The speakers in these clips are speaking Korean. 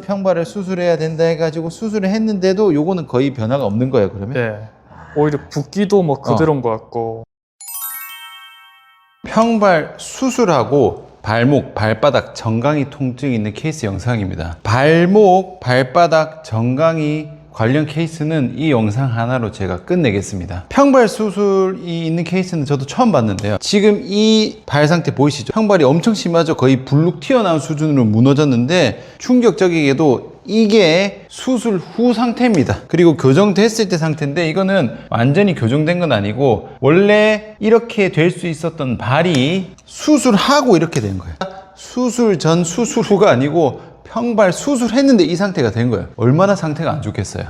평발을 수술해야 된다 해가지고 수술을 했는데도 요거는 거의 변화가 없는 거예요, 그러면? 네. 오히려 붓기도 뭐 그대로인 것 같고. 평발 수술하고 발목, 발바닥, 정강이 통증이 있는 케이스 영상입니다. 발목, 발바닥, 정강이 관련 케이스는 이 영상 하나로 제가 끝내겠습니다. 평발 수술이 있는 케이스는 저도 처음 봤는데요. 지금 이 발 상태 보이시죠? 평발이 엄청 심하죠? 거의 불룩 튀어나온 수준으로 무너졌는데 충격적이게도 이게 수술 후 상태입니다. 그리고 교정됐을 때 상태인데 이거는 완전히 교정된 건 아니고 원래 이렇게 될 수 있었던 발이 수술하고 이렇게 된 거예요. 수술 전 수술 후가 아니고 평발 수술했는데 이 상태가 된 거예요. 얼마나 상태가 안 좋겠어요.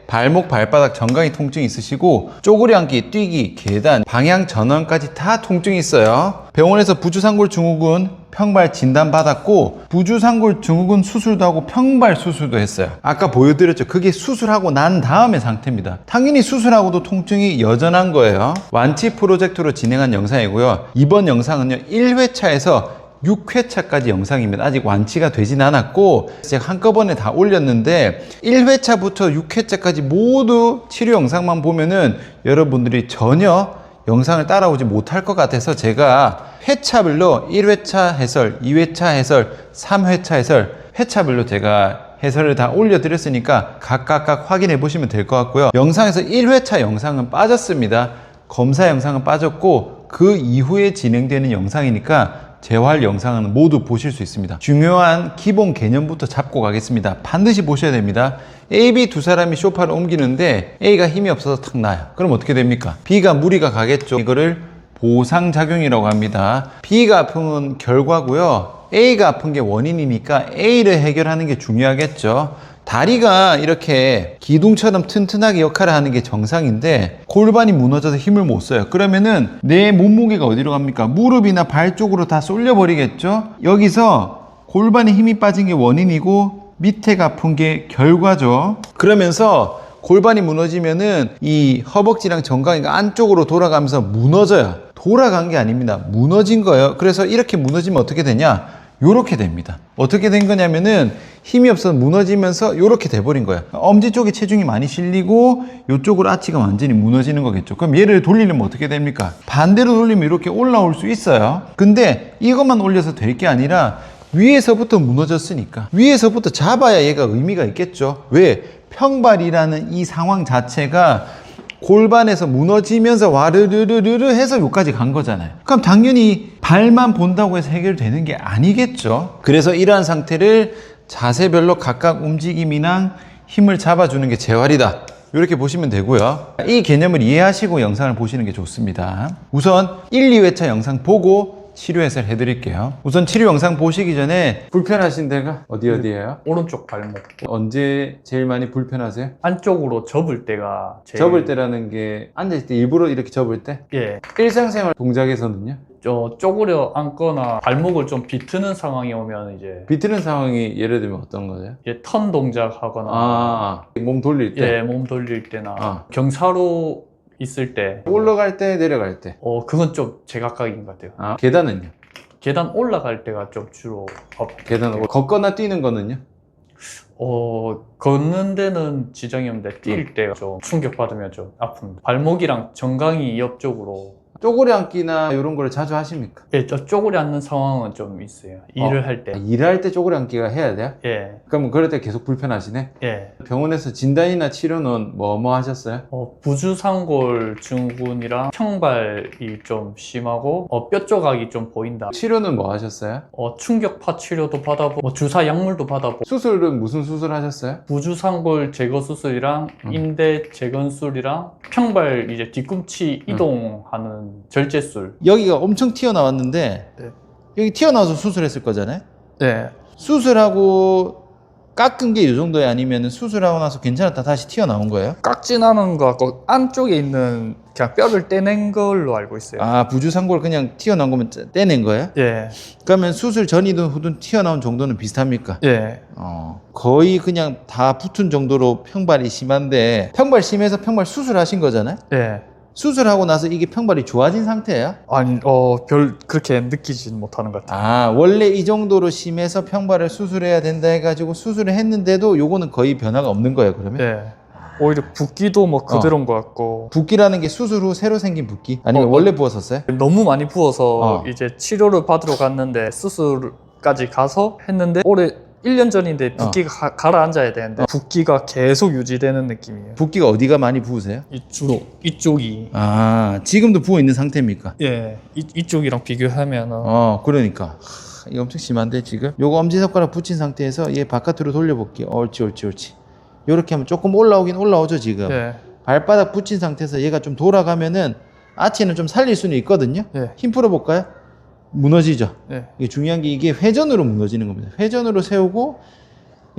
발목, 발바닥, 정강이 통증이 있으시고 쪼그려 앉기, 뛰기, 계단, 방향 전환까지 다 통증이 있어요. 병원에서 부주상골 증후군 평발 진단받았고 부주상골 증후군 수술도 하고 평발 수술도 했어요. 아까 보여드렸죠. 그게 수술하고 난 다음의 상태입니다. 당연히 수술하고도 통증이 여전한 거예요. 완치 프로젝트로 진행한 영상이고요. 이번 영상은요 1회차에서 6회차까지 영상입니다. 아직 완치가 되진 않았고 제가 한꺼번에 다 올렸는데 1회차부터 6회차까지 모두 치료 영상만 보면은 여러분들이 전혀 영상을 따라오지 못할 것 같아서 제가 회차별로 1회차 해설, 2회차 해설, 3회차 해설, 회차별로 제가 해설을 다 올려드렸으니까 각각 확인해 보시면 될 것 같고요. 영상에서 1회차 영상은 빠졌습니다. 검사 영상은 빠졌고 그 이후에 진행되는 영상이니까 재활 영상은 모두 보실 수 있습니다. 중요한 기본 개념부터 잡고 가겠습니다. 반드시 보셔야 됩니다. A, B 두 사람이 소파를 옮기는데 A가 힘이 없어서 탁 나요. 그럼 어떻게 됩니까? B가 무리가 가겠죠. 이거를 보상작용이라고 합니다. B가 아픈 결과고요. A가 아픈 게 원인이니까 A를 해결하는 게 중요하겠죠. 다리가 이렇게 기둥처럼 튼튼하게 역할을 하는 게 정상인데 골반이 무너져서 힘을 못 써요. 그러면은 내 몸무게가 어디로 갑니까? 무릎이나 발 쪽으로 다 쏠려 버리겠죠. 여기서 골반에 힘이 빠진 게 원인이고 밑에가 아픈 게 결과죠. 그러면서 골반이 무너지면은 이 허벅지랑 정강이가 안쪽으로 돌아가면서 무너져요. 돌아간 게 아닙니다. 무너진 거예요. 그래서 이렇게 무너지면 어떻게 되냐? 요렇게 됩니다. 어떻게 된 거냐면은 힘이 없어서 무너지면서 요렇게 돼버린 거예요. 엄지 쪽에 체중이 많이 실리고 요쪽으로 아치가 완전히 무너지는 거겠죠. 그럼 얘를 돌리려면 어떻게 됩니까? 반대로 돌리면 이렇게 올라올 수 있어요. 근데 이것만 올려서 될 게 아니라 위에서부터 무너졌으니까 위에서부터 잡아야 얘가 의미가 있겠죠. 왜? 평발이라는 이 상황 자체가 골반에서 무너지면서 와르르르르 해서 여기까지 간 거잖아요. 그럼 당연히 발만 본다고 해서 해결되는 게 아니겠죠. 그래서 이러한 상태를 자세별로 각각 움직임이랑 힘을 잡아주는 게 재활이다. 이렇게 보시면 되고요. 이 개념을 이해하시고 영상을 보시는 게 좋습니다. 우선 1, 2회차 영상 보고 치료 해설 해드릴게요. 우선 치료 영상 보시기 전에 불편하신 데가 어디예요? 오른쪽 발목. 언제 제일 많이 불편하세요? 안쪽으로 접을 때가 제일... 접을 때라는 게 앉을 때 일부러 이렇게 접을 때? 예. 일상생활 동작에서는요? 쪼그려 앉거나 발목을 좀 비트는 상황이 오면 이제 비트는 상황이 예를 들면 어떤 거죠? 턴 동작 하거나 몸 돌릴 때? 예, 몸 돌릴 때나 경사로 있을 때 올라갈 때 내려갈 때? 그건 좀 제각각인 것 같아요. 계단은요? 계단 올라갈 때가 좀 주로 계단 걷거나 뛰는 거는요? 걷는 데는 지장이 없는데 뛸 때가 좀 충격받으면 좀 아픕니다. 발목이랑 정강이 옆쪽으로 쪼그려 앉기나 이런 걸 자주 하십니까? 예, 저 쪼그려 앉는 상황은 좀 있어요. 일을 할 때. 일할 때 쪼그려 앉기가 해야 돼요? 예. 그럼 그럴 때 계속 불편하시네? 예. 병원에서 진단이나 치료는 뭐 하셨어요? 부주상골 증후군이랑 평발이 좀 심하고 뼈 조각이 좀 보인다. 치료는 뭐 하셨어요? 충격파 치료도 받아보고 주사 약물도 받아보고. 수술은 무슨 수술 하셨어요? 부주상골 제거 수술이랑 인대 재건술이랑 평발 이제 뒤꿈치 이동하는 절제술. 여기가 엄청 튀어나왔는데 네. 여기 튀어나와서 수술했을 거잖아요? 네. 수술하고 깎은 게 이 정도야? 아니면 수술하고 나서 괜찮았다 다시 튀어나온 거예요? 깎진 않은 것 같고 안쪽에 있는 그냥 뼈를 떼낸 걸로 알고 있어요. 부주상골 그냥 튀어나온 거면 떼낸 거예요? 예. 그러면 수술 전이든 후든 튀어나온 정도는 비슷합니까? 예. 거의 그냥 다 붙은 정도로 평발이 심한데 평발 심해서 평발 수술하신 거잖아요? 예. 수술하고 나서 이게 평발이 좋아진 상태예요? 아니, 별 그렇게 느끼진 못하는 것 같아요. 아, 원래 이 정도로 심해서 평발을 수술해야 된다 해가지고 수술을 했는데도 요거는 거의 변화가 없는 거예요, 그러면? 네. 오히려 붓기도 뭐 그대로인 것 같고. 붓기라는 게 수술 후 새로 생긴 붓기? 아니면 원래 부었었어요? 너무 많이 부어서 어. 이제 치료를 받으러 갔는데 수술까지 가서 했는데 올해 1년 전인데 붓기가 가라앉아야 되는데 붓기가 계속 유지되는 느낌이에요. 붓기가 어디가 많이 부으세요? 주로 이쪽이. 아, 지금도 부어 있는 상태입니까? 예, 이쪽이랑 비교하면은 그러니까. 이거 엄청 심한데, 지금? 요거 엄지손가락 붙인 상태에서 얘 바깥으로 돌려볼게요. 옳지, 옳지, 옳지. 요렇게 하면 조금 올라오긴 올라오죠, 지금. 예, 발바닥 붙인 상태에서 얘가 좀 돌아가면은 아치는 좀 살릴 수는 있거든요. 예. 힘 풀어볼까요? 무너지죠. 예. 이게 중요한 게 이게 회전으로 무너지는 겁니다. 회전으로 세우고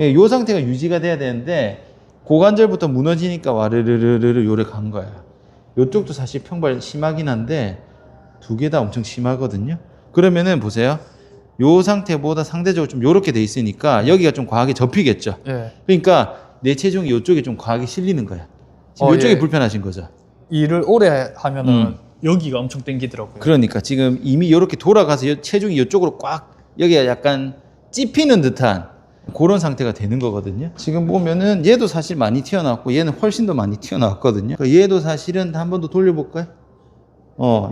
이 상태가 유지가 돼야 되는데 고관절부터 무너지니까 와르르르르 요래 간 거예요. 요쪽도 사실 평발 심하긴 한데 두 개 다 엄청 심하거든요. 그러면은 보세요. 요 상태보다 상대적으로 좀 요렇게 돼 있으니까 여기가 좀 과하게 접히겠죠. 예. 그러니까 내 체중이 요쪽에 좀 과하게 실리는 거야. 지금 요쪽이 예. 불편하신 거죠. 일을 오래 하면은 여기가 엄청 땡기더라고요. 그러니까 지금 이미 이렇게 돌아가서 체중이 이쪽으로 꽉 여기가 약간 찝히는 듯한 그런 상태가 되는 거거든요. 지금 보면은 얘도 사실 많이 튀어나왔고 얘는 훨씬 더 많이 튀어나왔거든요. 그러니까 얘도 사실은 한 번 더 돌려볼까요?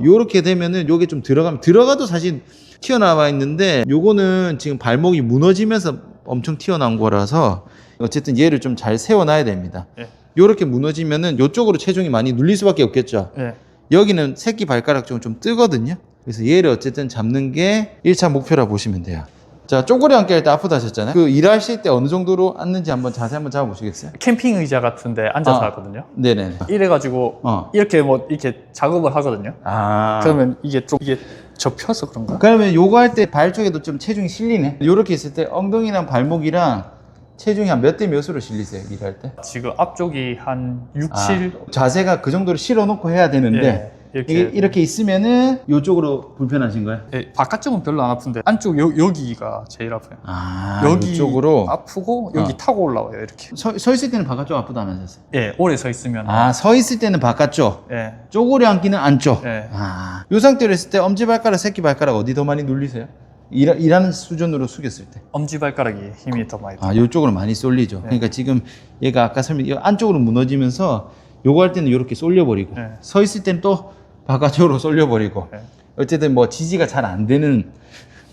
요렇게 되면은 요게 좀 들어가도 사실 튀어나와 있는데 요거는 지금 발목이 무너지면서 엄청 튀어나온 거라서 어쨌든 얘를 좀 잘 세워놔야 됩니다. 예. 요렇게 무너지면은 요쪽으로 체중이 많이 눌릴 수밖에 없겠죠. 예. 여기는 새끼 발가락 쪽은 좀 뜨거든요. 그래서 얘를 어쨌든 잡는 게 1차 목표라 보시면 돼요. 자, 쪼그려 앉기 할 때 아프다 하셨잖아요. 그 일하실 때 어느 정도로 앉는지 한번 자세히 한번 잡아보시겠어요? 캠핑 의자 같은데 앉아서 하거든요. 네네네. 이래가지고 이렇게 뭐 이렇게 작업을 하거든요. 아. 그러면 이게 좀 이게 접혀서 그런가? 그러면 요거 할 때 발 쪽에도 좀 체중이 실리네. 요렇게 있을 때 엉덩이랑 발목이랑 체중이 한 몇 대 몇으로 실리세요, 일할 때? 지금 앞쪽이 한 6, 7. 자세가 그 정도로 실어놓고 해야 되는데 이렇게 있으면은 요쪽으로 불편하신 거예요? 예, 바깥쪽은 별로 안 아픈데 안쪽 여기가 제일 아파요. 아, 여기 이쪽으로 아프고 여기 타고 올라와요 이렇게. 서 있을 때는 바깥쪽 아프다 안 하셨어요? 예, 오래 서 있으면. 아, 서 있을 때는 바깥쪽, 예, 쪼그려 앉기는 안쪽. 예. 아, 요 상태로 있을 때 엄지발가락, 새끼발가락 어디 더 많이 눌리세요? 일하는 수준으로 숙였을 때. 엄지발가락이 힘이 더 많이 들어요. 아, 요쪽으로 많이 쏠리죠. 그러니까 지금 얘가 아까 이 안쪽으로 무너지면서 요거 할 때는 이렇게 쏠려버리고 네. 서 있을 때는 또 바깥쪽으로 쏠려버리고 네. 어쨌든 뭐 지지가 잘 안 되는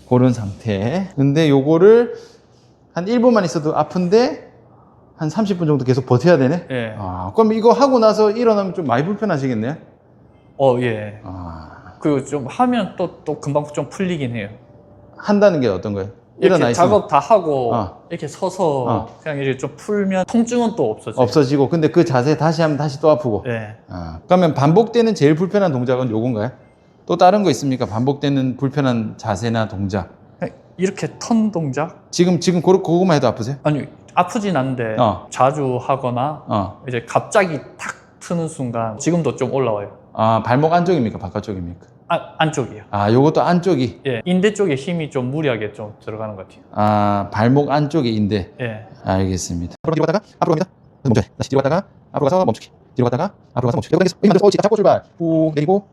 그런 상태. 근데 요거를 한 1분만 있어도 아픈데 한 30분 정도 계속 버텨야 되네? 예. 아, 그럼 이거 하고 나서 일어나면 좀 많이 불편하시겠네요? 예. 아, 그리고 좀 하면 또 금방 좀 풀리긴 해요. 한다는 게 어떤 거예요? 이렇게 일어나 있으면 작업 다 하고 이렇게 서서 어. 그냥 이렇게 좀 풀면 통증은 또 없어져요. 없어지고 근데 그 자세 다시 하면 다시 또 아프고. 예. 아, 그러면 반복되는 제일 불편한 동작은 요건가요? 또 다른 거 있습니까? 반복되는 불편한 자세나 동작. 그냥 이렇게 턴 동작? 지금 그거만 해도 아프세요? 아니 아프진 않은데 자주 하거나 이제 갑자기 탁 트는 순간 지금도 좀 올라와요. 아, 발목 안쪽입니까? 바깥쪽입니까? 안쪽이요. 아, 요것도 안쪽이. 예, 인대 쪽에 힘이 좀 무리하게 좀 들어가는 것 같아요. 아, 발목 안쪽에 인대. 예. 알겠습니다. 앞으로 뒤로 갔다가 앞으로 갑니다. 멈춰요. 다시 뒤로 갔다가 앞으로 가서 멈추기. 뒤로 갔다가 앞으로 가서 멈추기. 여기 만들어서 옳지. 잡고 출발. 후 내리고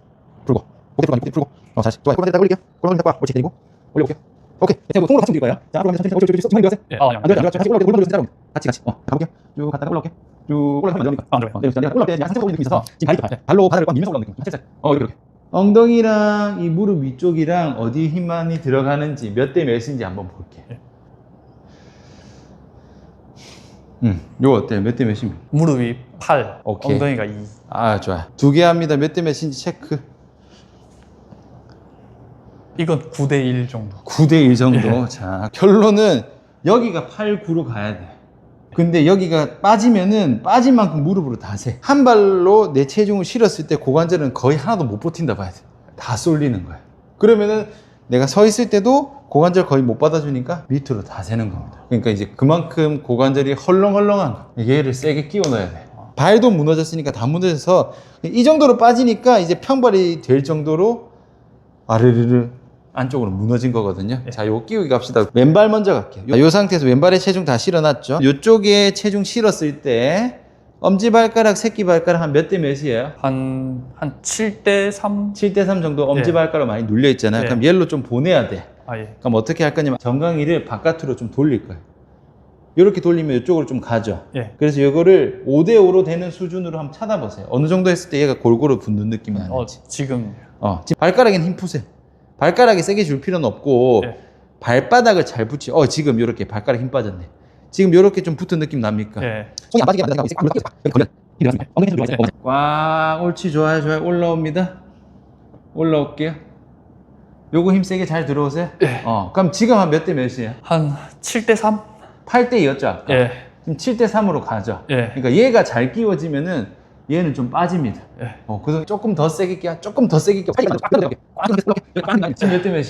풀고. 고개 들고 고개 풀고. 다시. 좋아요. 골반대 딱 올릴게요. 골반 딱 봐. 옳지. 내리고 올려볼게요. 오케이. 대고 통으로 같이 움직일 거예요. 자, 앞으로 가면서 천천히 옳지. 천천히 가세요. 예. 안 돼요. 같이 올라올게요. 골반 들고 같이. 가볼게요. 쭉 갔다가 올라올게요. 쭉 올라가면 안 됩니까? 안 돼요. 내려. 올라올 때 약간 상체 보이는 느낌이 있어서 지금 발로 바닥을 꽉 밀면서 올라오는 느낌. 살짝. 이렇게. 엉덩이랑 이 무릎 위쪽이랑 어디 힘 많이 들어가는지 몇 대 몇인지 한번 볼게요. 요거 어때요? 몇 대 몇입니까? 무릎이 8, 오케이. 엉덩이가 2. 아, 좋아요. 두 개 합니다. 몇 대 몇인지 체크. 이건 9대1 정도. 9대1 정도. 자, 결론은 여기가 8, 9로 가야 돼. 근데 여기가 빠지면은 빠진 만큼 무릎으로 다 세. 한 발로 내 체중을 실었을 때 고관절은 거의 하나도 못 버틴다 봐야 돼. 다 쏠리는 거야. 그러면은 내가 서 있을 때도 고관절 거의 못 받아주니까 밑으로 다 세는 겁니다. 그러니까 이제 그만큼 고관절이 헐렁헐렁한 거. 얘를 세게 끼워 넣어야 돼. 발도 무너졌으니까 다 무너져서 이 정도로 빠지니까 이제 평발이 될 정도로 아르르르 안쪽으로 무너진 거거든요. 자, 요거 끼우기 갑시다. 왼발 먼저 갈게요. 이 상태에서 왼발에 체중 다 실어놨죠. 이쪽에 체중 실었을 때 엄지발가락, 새끼발가락 한 몇 대 몇이에요? 한 7대 3? 7대 3 정도 엄지발가락 많이 눌려 있잖아요. 예. 그럼 얘로 좀 보내야 돼. 아, 예. 그럼 어떻게 할 거냐면 정강이를 바깥으로 좀 돌릴 거예요. 이렇게 돌리면 이쪽으로 좀 가죠. 예. 그래서 이거를 5대5로 되는 수준으로 한번 찾아보세요. 어느 정도 했을 때 얘가 골고루 붙는 느낌이 나는지. 지금. 지금 발가락에는 힘 푸세요. 발가락에 세게 줄 필요는 없고 예. 발바닥을 잘 붙이. 지금 이렇게 발가락 힘 빠졌네. 지금 이렇게 좀 붙은 느낌 납니까? 예. 손이 안 빠지게 만들어서 꽉. 옳지. 좋아요, 좋아요. 올라옵니다. 올라올게요. 요거 힘 세게 잘 들어오세요. 예. 그럼 지금 한 몇 대 몇이에요? 한 7대 3? 8대2였죠 아까? 예. 지금 7대3으로 가죠. 예. 그러니까 얘가 잘 끼워지면은 얘는 좀 빠집니다. 예. 그래서 조금 더 세게 끼워, 조금 더 세게 끼워. 지금 몇 대 몇이?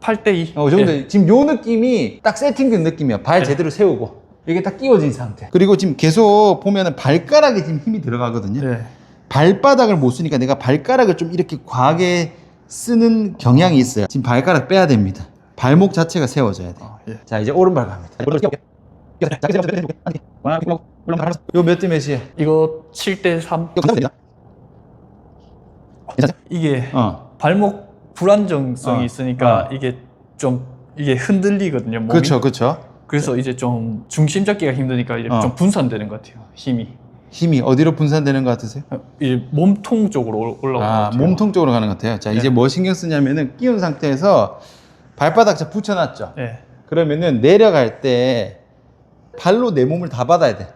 8대 2. 정도. 예. 지금 요 느낌이 딱 세팅된 느낌이야. 발 제대로 세우고 이게 딱 끼워진 상태. 그리고 지금 계속 보면은 발가락에 지금 힘이 들어가거든요. 예. 발바닥을 못 쓰니까 내가 발가락을 좀 이렇게 과하게 쓰는 경향이 있어요. 지금 발가락 빼야 됩니다. 발목 자체가 세워져야 돼. 예. 자, 이제 오른발 갑니다. 요 몇 대 몇이에요? 이거 7대 3. 이게 발목 불안정성이 있으니까 이게 흔들리거든요. 몸이. 그렇죠. 그래서 이제 좀 중심 잡기가 힘드니까 이제 좀 분산되는 것 같아요. 힘이 어디로 분산되는 것 같으세요? 이 몸통 쪽으로 올라오는 것 같아요. 몸통 쪽으로 가는 것 같아요. 자, 이제 뭐 신경 쓰냐면은 끼운 상태에서 발바닥 자 붙여놨죠. 예. 그러면은 내려갈 때 발로 내 몸을 다 받아야 돼.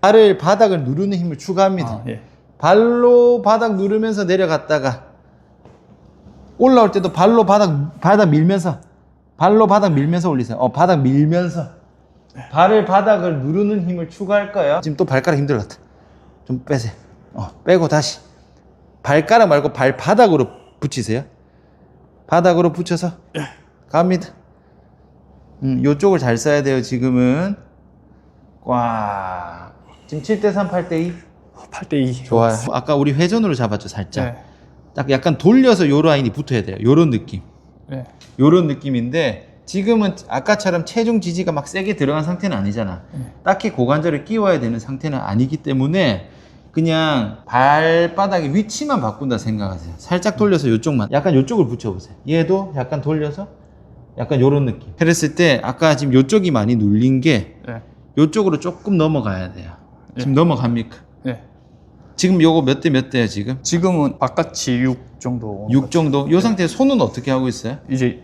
발을 바닥을 누르는 힘을 추가합니다. 예. 발로 바닥 누르면서 내려갔다가 올라올 때도 발로 바닥 밀면서 올리세요. 바닥 밀면서 발을 바닥을 누르는 힘을 추가할 거예요. 지금 또 발가락 힘들었다. 좀 빼세요. 빼고 다시 발가락 말고 발바닥으로 붙이세요. 바닥으로 붙여서 갑니다. 요쪽을 잘 써야 돼요. 지금은 꽉. 지금 7대 3, 8대 2. 8대 2. 좋아요. 아까 우리 회전으로 잡았죠, 살짝. 예. 딱 약간 돌려서 요 라인이 붙어야 돼요. 요런 느낌. 예. 요런 느낌인데 지금은 아까처럼 체중 지지가 막 세게 들어간 상태는 아니잖아. 딱히 고관절을 끼워야 되는 상태는 아니기 때문에 그냥 발바닥의 위치만 바꾼다 생각하세요. 살짝 돌려서 요쪽만, 약간 요쪽을 붙여보세요. 얘도 약간 돌려서 약간 요런 느낌. 그랬을 때 아까 지금 요쪽이 많이 눌린 게 예. 요쪽으로 조금 넘어가야 돼요. 지금 넘어갑니까? 예. 지금 요거 몇 대 몇 대야 지금? 지금은 바깥이 6 정도. 6 정도? 요 상태에서 손은 어떻게 하고 있어요? 이제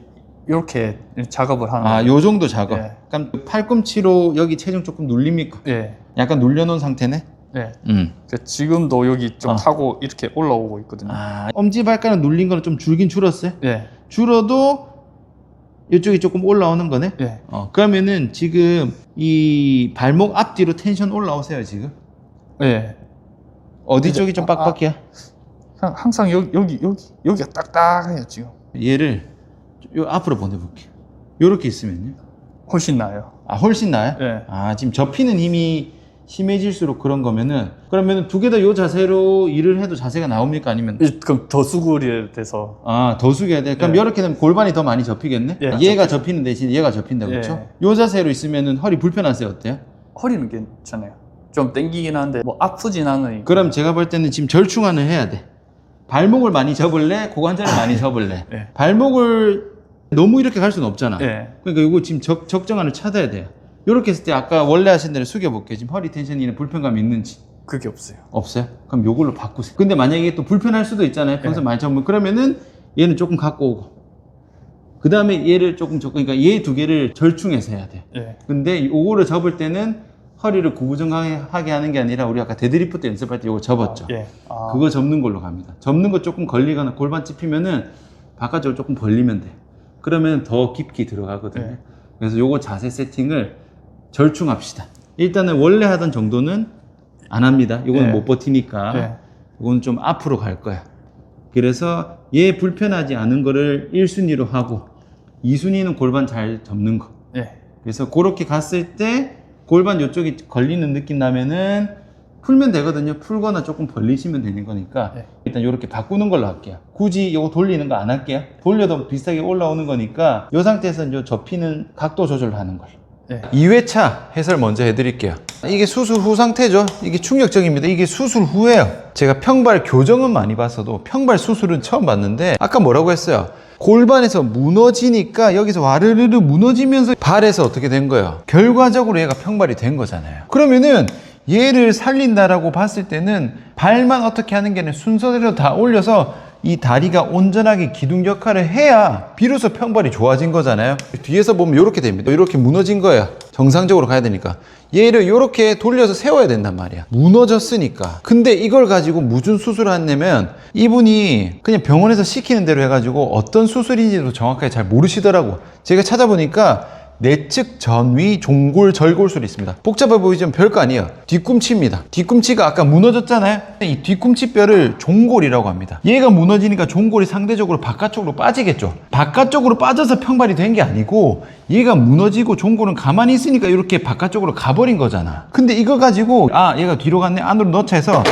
이렇게 작업을 하는. 요 정도 작업. 예. 그럼 팔꿈치로 여기 체중 조금 눌립니까? 예. 약간 눌려놓은 상태네? 예. 지금도 여기 좀 타고 이렇게 올라오고 있거든요. 엄지발가락 눌린 거는 좀 줄긴 줄었어요? 예. 줄어도 이쪽이 조금 올라오는 거네? 예. 그러면은 지금 이 발목 앞뒤로 텐션 올라오세요, 지금? 예. 어디 쪽이 좀 빡빡해요? 항상 여기가 딱딱해요, 지금. 얘를 요 앞으로 보내볼게요. 요렇게 있으면요? 훨씬 나아요. 훨씬 나아요? 예. 지금 접히는 힘이 심해질수록 그런 거면은, 그러면은 두 개 다 요 자세로 일을 해도 자세가 나옵니까? 아니면? 그럼 더 수그려 돼서. 더 숙여야 돼? 그럼 예. 이렇게 되면 골반이 더 많이 접히겠네? 예. 얘가 접히는 대신 얘가 접힌다, 그렇죠? 요 자세로 있으면은 허리 불편하세요? 어때요? 허리는 괜찮아요. 좀 땡기긴 한데 뭐 아프진 않으니까. 그럼 제가 볼 때는 지금 절충안을 해야 돼. 발목을 많이 접을래? 고관절을 많이 접을래? 예. 발목을 너무 이렇게 갈 수는 없잖아. 예. 그러니까 이거 지금 적정안을 찾아야 돼요. 이렇게 했을 때 아까 원래 하신 대로 숙여볼게요. 지금 허리 텐션이나 불편감이 있는지. 그게 없어요. 없어요? 그럼 요걸로 바꾸세요. 근데 만약에 또 불편할 수도 있잖아요. 평소 많이 접으면. 그러면은 얘는 조금 갖고 오고. 그 다음에 얘를 조금 그러니까 얘 두 개를 절충해서 해야 돼요. 예. 근데 요거를 접을 때는 허리를 구부정하게 하는 게 아니라 우리 아까 데드리프트 연습할 때 요거 접었죠. 예. 그거 접는 걸로 갑니다. 접는 거 조금 걸리거나 골반 찝히면은 바깥쪽으로 조금 벌리면 돼. 그러면 더 깊게 들어가거든요. 예. 그래서 요거 자세 세팅을 절충합시다. 일단은 원래 하던 정도는 안 합니다. 요거는 예. 못 버티니까. 예. 요거는 좀 앞으로 갈 거야. 그래서 얘 불편하지 않은 거를 1순위로 하고 2순위는 골반 잘 접는 거. 예. 그래서 그렇게 갔을 때 골반 요쪽이 걸리는 느낌 나면은 풀면 되거든요. 풀거나 조금 벌리시면 되는 거니까 네. 일단 이렇게 바꾸는 걸로 할게요. 굳이 이거 돌리는 거 안 할게요. 돌려도 비슷하게 올라오는 거니까 이 상태에서 이제 접히는 각도 조절을 하는 걸. 네. 2회차 해설 먼저 해드릴게요. 이게 수술 후 상태죠. 이게 충격적입니다. 이게 수술 후예요. 제가 평발 교정은 많이 봤어도 평발 수술은 처음 봤는데 아까 뭐라고 했어요? 골반에서 무너지니까 여기서 와르르르 무너지면서 발에서 어떻게 된 거예요? 결과적으로 얘가 평발이 된 거잖아요. 그러면은 얘를 살린다라고 봤을 때는 발만 어떻게 하는 게 아니라 순서대로 다 올려서 이 다리가 온전하게 기둥 역할을 해야 비로소 평발이 좋아진 거잖아요. 뒤에서 보면 이렇게 됩니다. 이렇게 무너진 거야. 정상적으로 가야 되니까 얘를 이렇게 돌려서 세워야 된단 말이야. 무너졌으니까. 근데 이걸 가지고 무슨 수술을 했냐면 이분이 그냥 병원에서 시키는 대로 해가지고 어떤 수술인지도 정확하게 잘 모르시더라고. 제가 찾아보니까 내측 전위 종골 절골술이 있습니다. 복잡해 보이지만 별거 아니에요. 뒤꿈치입니다. 뒤꿈치가 아까 무너졌잖아요. 이 뒤꿈치 뼈를 종골이라고 합니다. 얘가 무너지니까 종골이 상대적으로 바깥쪽으로 빠지겠죠. 바깥쪽으로 빠져서 평발이 된 게 아니고 얘가 무너지고 종골은 가만히 있으니까 이렇게 바깥쪽으로 가버린 거잖아. 근데 이거 가지고 얘가 뒤로 갔네, 안으로 넣자 해서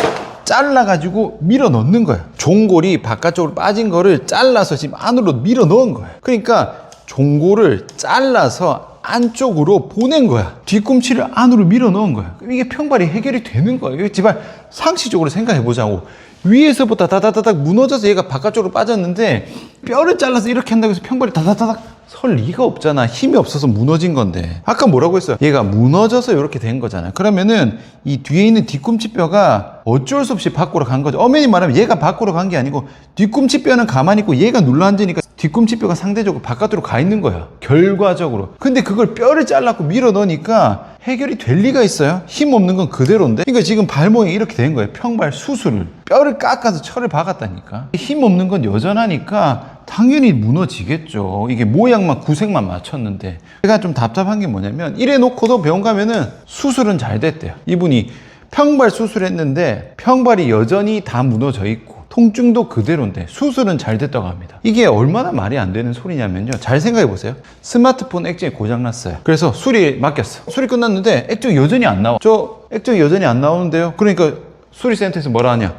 잘라가지고 밀어 넣는 거야. 종골이 바깥쪽으로 빠진 거를 잘라서 지금 안으로 밀어 넣은 거야. 그러니까 종골을 잘라서 안쪽으로 보낸 거야. 뒤꿈치를 안으로 밀어 넣은 거야. 그럼 이게 평발이 해결이 되는 거야. 이거 제발 상식적으로 생각해 보자고. 위에서부터 다다다닥 무너져서 얘가 바깥쪽으로 빠졌는데 뼈를 잘라서 이렇게 한다고 해서 평발이 다다다닥 설 리가 없잖아. 힘이 없어서 무너진 건데. 아까 뭐라고 했어요? 얘가 무너져서 이렇게 된 거잖아요. 그러면은 이 뒤에 있는 뒤꿈치 뼈가 어쩔 수 없이 밖으로 간 거죠. 엄연히 말하면 얘가 밖으로 간 게 아니고 뒤꿈치 뼈는 가만히 있고 얘가 눌러앉으니까 뒤꿈치 뼈가 상대적으로 바깥으로 가 있는 거야. 결과적으로. 근데 그걸 뼈를 잘라고 밀어 넣으니까 해결이 될 리가 있어요? 힘 없는 건 그대로인데? 그러니까 지금 발목이 이렇게 된 거예요. 평발 수술을. 뼈를 깎아서 철을 박았다니까. 힘 없는 건 여전하니까 당연히 무너지겠죠. 이게 모양만 구색만 맞췄는데. 제가 좀 답답한 게 뭐냐면 이래 놓고도 병원 가면은 수술은 잘 됐대요. 이분이 평발 수술했는데 평발이 여전히 다 무너져 있고 통증도 그대로인데 수술은 잘 됐다고 합니다. 이게 얼마나 말이 안 되는 소리냐면요. 잘 생각해 보세요. 스마트폰 액정이 고장났어요. 그래서 수리 맡겼어. 수리 끝났는데 액정이 여전히 안 나와. 저 액정이 여전히 안 나오는데요. 그러니까 수리센터에서 뭐라 하냐?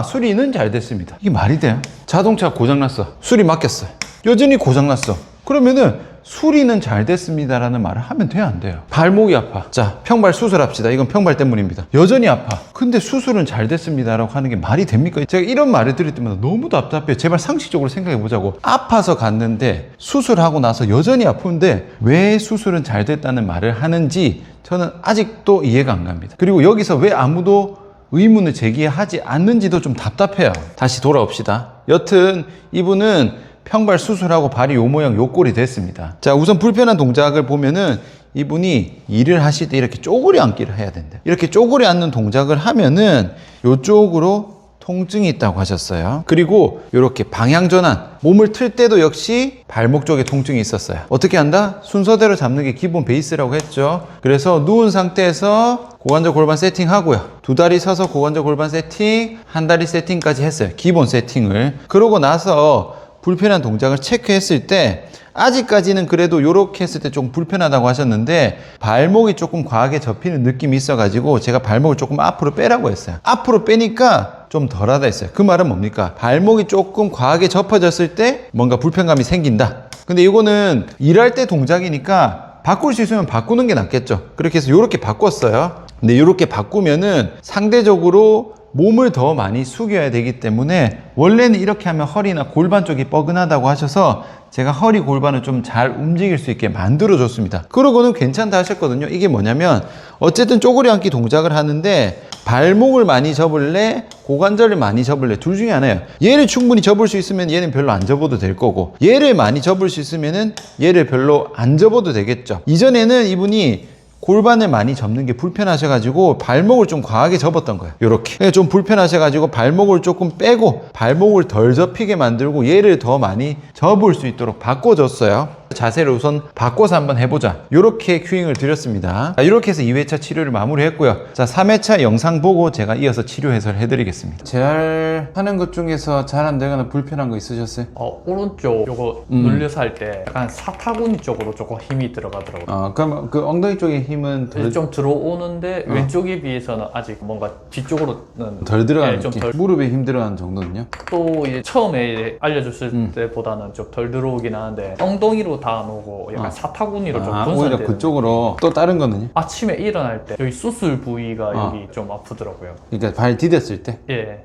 수리는 잘 됐습니다. 이게 말이 돼요? 자동차 고장났어. 수리 맡겼어. 여전히 고장났어. 그러면은 수리는 잘 됐습니다라는 말을 하면 돼요, 안 돼요? 발목이 아파. 자, 평발 수술합시다. 이건 평발 때문입니다. 여전히 아파. 근데 수술은 잘 됐습니다라고 하는 게 말이 됩니까? 제가 이런 말을 들을 때마다 너무 답답해요. 제발 상식적으로 생각해 보자고. 아파서 갔는데 수술하고 나서 여전히 아픈데 왜 수술은 잘 됐다는 말을 하는지 저는 아직도 이해가 안 갑니다. 그리고 여기서 왜 아무도 의문을 제기하지 않는지도 좀 답답해요. 다시 돌아옵시다. 여튼 이분은 평발 수술하고 발이 요 모양 요 꼴이 됐습니다. 자, 우선 불편한 동작을 보면은 이분이 일을 하실 때 이렇게 쪼그려 앉기를 해야 된대. 이렇게 쪼그려 앉는 동작을 하면은 요쪽으로 통증이 있다고 하셨어요. 그리고 이렇게 방향 전환, 몸을 틀 때도 역시 발목 쪽에 통증이 있었어요. 어떻게 한다? 순서대로 잡는 게 기본 베이스라고 했죠. 그래서 누운 상태에서 고관절 골반 세팅하고요. 두 다리 서서 고관절 골반 세팅, 한 다리 세팅까지 했어요. 기본 세팅을. 그러고 나서 불편한 동작을 체크했을 때 아직까지는 그래도 이렇게 했을 때 좀 불편하다고 하셨는데 발목이 조금 과하게 접히는 느낌이 있어가지고 제가 발목을 조금 앞으로 빼라고 했어요. 앞으로 빼니까 좀 덜하다 했어요. 그 말은 뭡니까? 발목이 조금 과하게 접어졌을 때 뭔가 불편감이 생긴다. 근데 이거는 일할 때 동작이니까 바꿀 수 있으면 바꾸는 게 낫겠죠. 그렇게 해서 이렇게 바꿨어요. 근데 이렇게 바꾸면은 상대적으로 몸을 더 많이 숙여야 되기 때문에 원래는 이렇게 하면 허리나 골반 쪽이 뻐근하다고 하셔서 제가 허리 골반을 좀 잘 움직일 수 있게 만들어 줬습니다. 그러고는 괜찮다 하셨거든요. 이게 뭐냐면 어쨌든 쪼그려 앉기 동작을 하는데 발목을 많이 접을래 고관절을 많이 접을래 둘 중에 하나예요. 얘를 충분히 접을 수 있으면 얘는 별로 안 접어도 될 거고 얘를 많이 접을 수 있으면은 얘를 별로 안 접어도 되겠죠. 이전에는 이분이 골반을 많이 접는 게 불편하셔가지고 발목을 좀 과하게 접었던 거예요. 요렇게 좀 불편하셔가지고 발목을 조금 빼고 발목을 덜 접히게 만들고 얘를 더 많이 접을 수 있도록 바꿔줬어요. 자세를 우선 바꿔서 한번 해보자. 이렇게 큐잉을 드렸습니다. 이렇게 해서 2회차 치료를 마무리했고요. 자, 3회차 영상 보고 제가 이어서 치료 해설을 해드리겠습니다. 재활하는 것 중에서 잘 안 되거나 불편한 거 있으셨어요? 오른쪽 요거 눌려서 할 때 약간 사타구니 쪽으로 조금 힘이 들어가더라고요. 그럼 그 엉덩이 쪽에 힘은 좀 들어오는데 왼쪽에 비해서는 아직 뭔가 뒤쪽으로는 덜 들어가는 좀 느낌? 덜. 무릎에 힘 들어가는 정도는요? 또 이제 처음에 알려줬을 때보다는 좀 덜 들어오긴 하는데 엉덩이로 다 안 오고 약간 사타구니로 좀 오히려 분산되는. 그쪽으로. 또 다른 거는요? 아침에 일어날 때 여기 수술 부위가 어. 여기 좀 아프더라고요. 그러니까 발 디뎠을 때 예,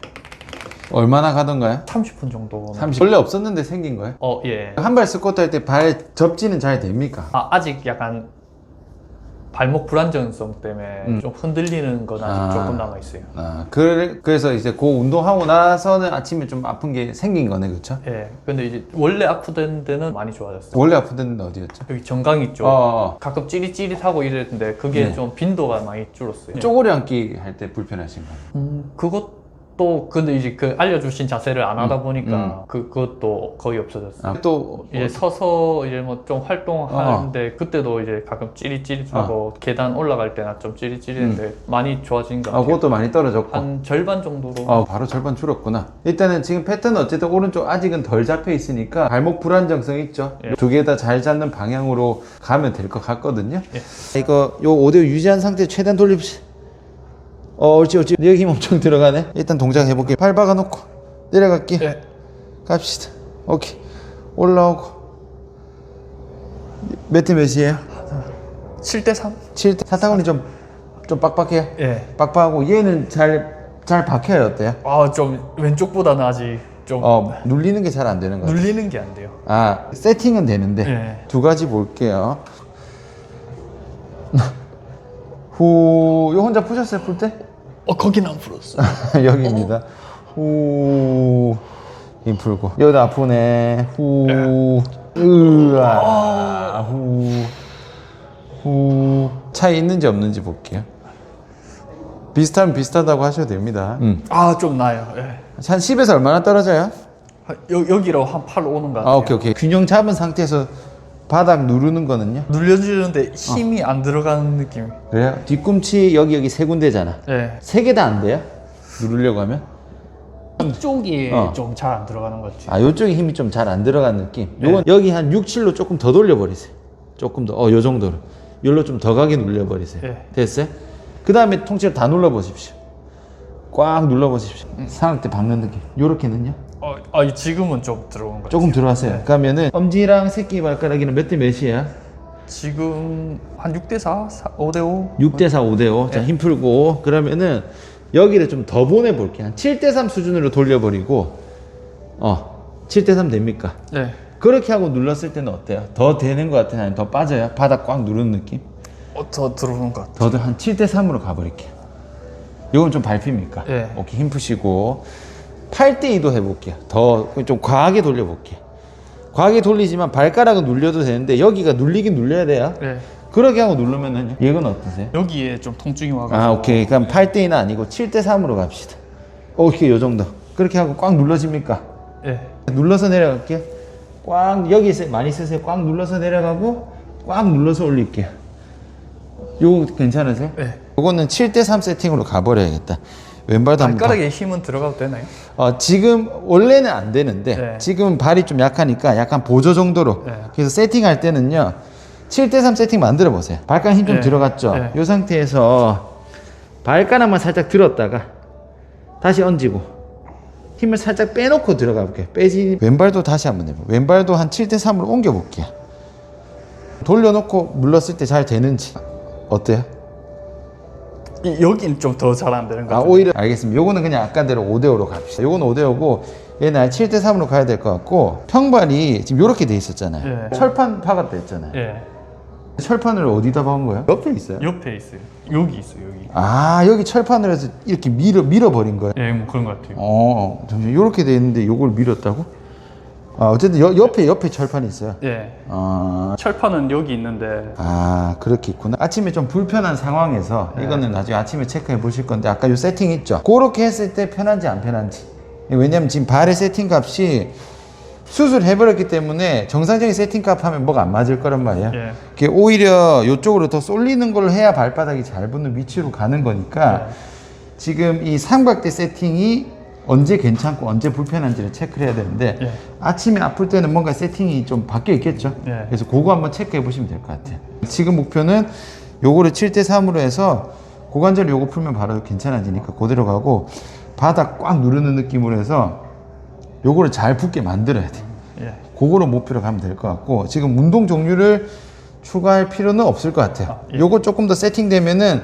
얼마나 가던가요? 30분 정도. 30. 원래 없었는데 생긴 거예요? 예. 한 발 스쿼트 할 때 발 접지는 잘 됩니까? 아직 약간 발목 불안정성 때문에 좀 흔들리는 건 아직 조금 남아 있어요. 그래서 이제 그 운동하고 나서는 아침에 좀 아픈 게 생긴 거네, 그렇죠? 예. 근데 이제 원래 아프던 데는 많이 좋아졌어요. 원래 아픈 데는 어디였죠? 여기 정강이 쪽. 가끔 찌릿찌릿하고 이랬는데 그게 네. 좀 빈도가 많이 줄었어요. 쪼그려 앉기 할 때 불편하신 거예요? 그것도 근데 이제 그 알려주신 자세를 안 하다 보니까 그것도 거의 없어졌어요. 또 이제 서서 이제 뭐 좀 활동하는데 그때도 이제 가끔 찌릿찌릿하고 계단 올라갈 때나 좀 찌릿찌릿한데 많이 좋아진 것 같아요. 그것도 많이 떨어졌고. 한 절반 정도로. 바로 절반 줄었구나. 일단은 지금 패턴은 어쨌든 오른쪽 아직은 덜 잡혀 있으니까 발목 불안정성 있죠. 예. 두 개 다 잘 잡는 방향으로 가면 될 것 같거든요. 이거 요 5대5 유지한 상태 최대한 돌립시다. 옳지. 여기 힘 엄청 들어가네. 일단 동작 해볼게. 팔 박아놓고 내려갈게. 예. 갑시다. 오케이. 올라오고. 몇 대 몇이에요? 7대3? 7대. 사타구니 좀 빡빡해요. 예. 빡빡하고 얘는 잘 박혀요. 어때요? 좀 왼쪽보다는 아직 좀 눌리는 게 잘 안 되는 거예요. 눌리는 게 안 돼요. 세팅은 되는데 예. 두 가지 볼게요. 후, 이거 혼자 푸셨어요, 풀 때? 거긴 안 풀었어. 여기입니다. 후, 힘 풀고. 여기도 아프네. 후, 으아, 후. 차이 있는지 없는지 볼게요. 비슷하면 비슷하다고 하셔도 됩니다. 좀 나요. 예. 한 10에서 얼마나 떨어져요? 여기로 한 8 오는 것 같아요. 오케이. 균형 잡은 상태에서 바닥 누르는 거는요? 눌려주는데 힘이 안 들어가는 느낌. 그래요? 뒤꿈치 여기 세 군데잖아. 예. 세 개 다 안 돼요? 누르려고 하면? 이쪽이 좀 잘 안 들어가는 것 같아요. 요쪽에 힘이 좀 잘 안 들어간 느낌. 요건 여기 한 6, 7로 조금 더 돌려버리세요. 조금 더, 요 정도로. 요로 좀 더 가게 눌려버리세요. 예. 됐어요? 그 다음에 통째로 다 눌러보십시오. 꽉 눌러보십시오. 삼각대 박는 느낌. 요렇게는요? 지금은 좀 들어온 것 같아요. 조금 들어왔어요. 그러면은 엄지랑 새끼 발가락이는 몇 대 몇이에요? 지금 한 6대4? 5대5? 6대4, 5대5. 자, 힘 풀고. 그러면은 여기를 좀 더 보내볼게요. 한 7대3 수준으로 돌려버리고, 7대3 됩니까? 네. 그렇게 하고 눌렀을 때는 어때요? 더 되는 것 같아요? 아니면 더 빠져요? 바닥 꽉 누르는 느낌? 더 들어오는 것 같아요. 더 한 7대3으로 가버릴게요. 이건 좀 밟힙니까? 예. 오케이, 힘 푸시고. 8대2도 해볼게요. 더 좀 과하게 돌려볼게요. 과하게 돌리지만 발가락은 눌려도 되는데 여기가 눌리긴 눌려야 돼요. 네. 그렇게 하고 누르면은 얘는 어떠세요? 여기에 좀 통증이 와가지고. 오케이. 그럼 8대2는 아니고 7대3으로 갑시다. 오케이, 요 정도. 그렇게 하고 꽉 눌러집니까? 예. 눌러서 내려갈게요. 꽉, 여기 많이 쓰세요. 꽉 눌러서 내려가고, 꽉 눌러서 올릴게요. 요거 괜찮으세요? 네. 요거는 7대3 세팅으로 가버려야겠다. 왼발도 한번. 발가락에 힘은 들어가도 되나요? 지금, 원래는 안 되는데, 네. 지금 발이 좀 약하니까 약간 보조 정도로. 네. 그래서 세팅할 때는요, 7대3 세팅 만들어 보세요. 발가락 힘 좀 네. 들어갔죠? 네. 이 상태에서 발가락만 살짝 들었다가 다시 얹고 힘을 살짝 빼놓고 들어가 볼게요. 빼지. 왼발도 다시 한번 해볼게요. 왼발도 한 7대3으로 옮겨 볼게요. 돌려놓고 눌렀을 때 잘 되는지. 어때요? 여긴 좀 더 잘 안 되는 것 같아요. 오히려 알겠습니다. 요거는 그냥 아까대로 5대5로 갑시다. 요거는 5대5고 얘는 7대3으로 가야 될 것 같고, 평발이 지금 요렇게 돼 있었잖아요. 예. 철판 박았다 했잖아요. 예. 철판을 어디다 박은 거예요? 옆에 있어요? 옆에 있어요. 여기 있어요. 여기. 여기 철판을 해서 이렇게 밀어버린 거예요? 예, 뭐 그런 것 같아요. 잠시만. 요렇게 돼 있는데 요걸 밀었다고? 어쨌든 옆에 철판이 있어요. 예. 철판은 여기 있는데. 그렇게 있구나. 아침에 좀 불편한 상황에서 이거는 나중에 아침에 체크해 보실 건데, 아까 요 세팅 있죠? 그렇게 했을 때 편한지 안 편한지. 왜냐면 지금 발의 세팅 값이 수술해버렸기 때문에 정상적인 세팅 값 하면 뭐가 안 맞을 거란 말이야. 예. 그게 오히려 이쪽으로 더 쏠리는 걸 해야 발바닥이 잘 붙는 위치로 가는 거니까 지금 이 삼각대 세팅이 언제 괜찮고 언제 불편한지를 체크를 해야 되는데 아침에 아플 때는 뭔가 세팅이 좀 바뀌어 있겠죠. 그래서 그거 한번 체크해 보시면 될 것 같아요. 지금 목표는 요거를 7대3으로 해서 고관절 요거 풀면 바로 괜찮아지니까 그대로 가고, 바닥 꽉 누르는 느낌으로 해서 요거를 잘 붙게 만들어야 돼. 그거로 목표로 가면 될 것 같고, 지금 운동 종류를 추가할 필요는 없을 것 같아요. 예. 요거 조금 더 세팅되면은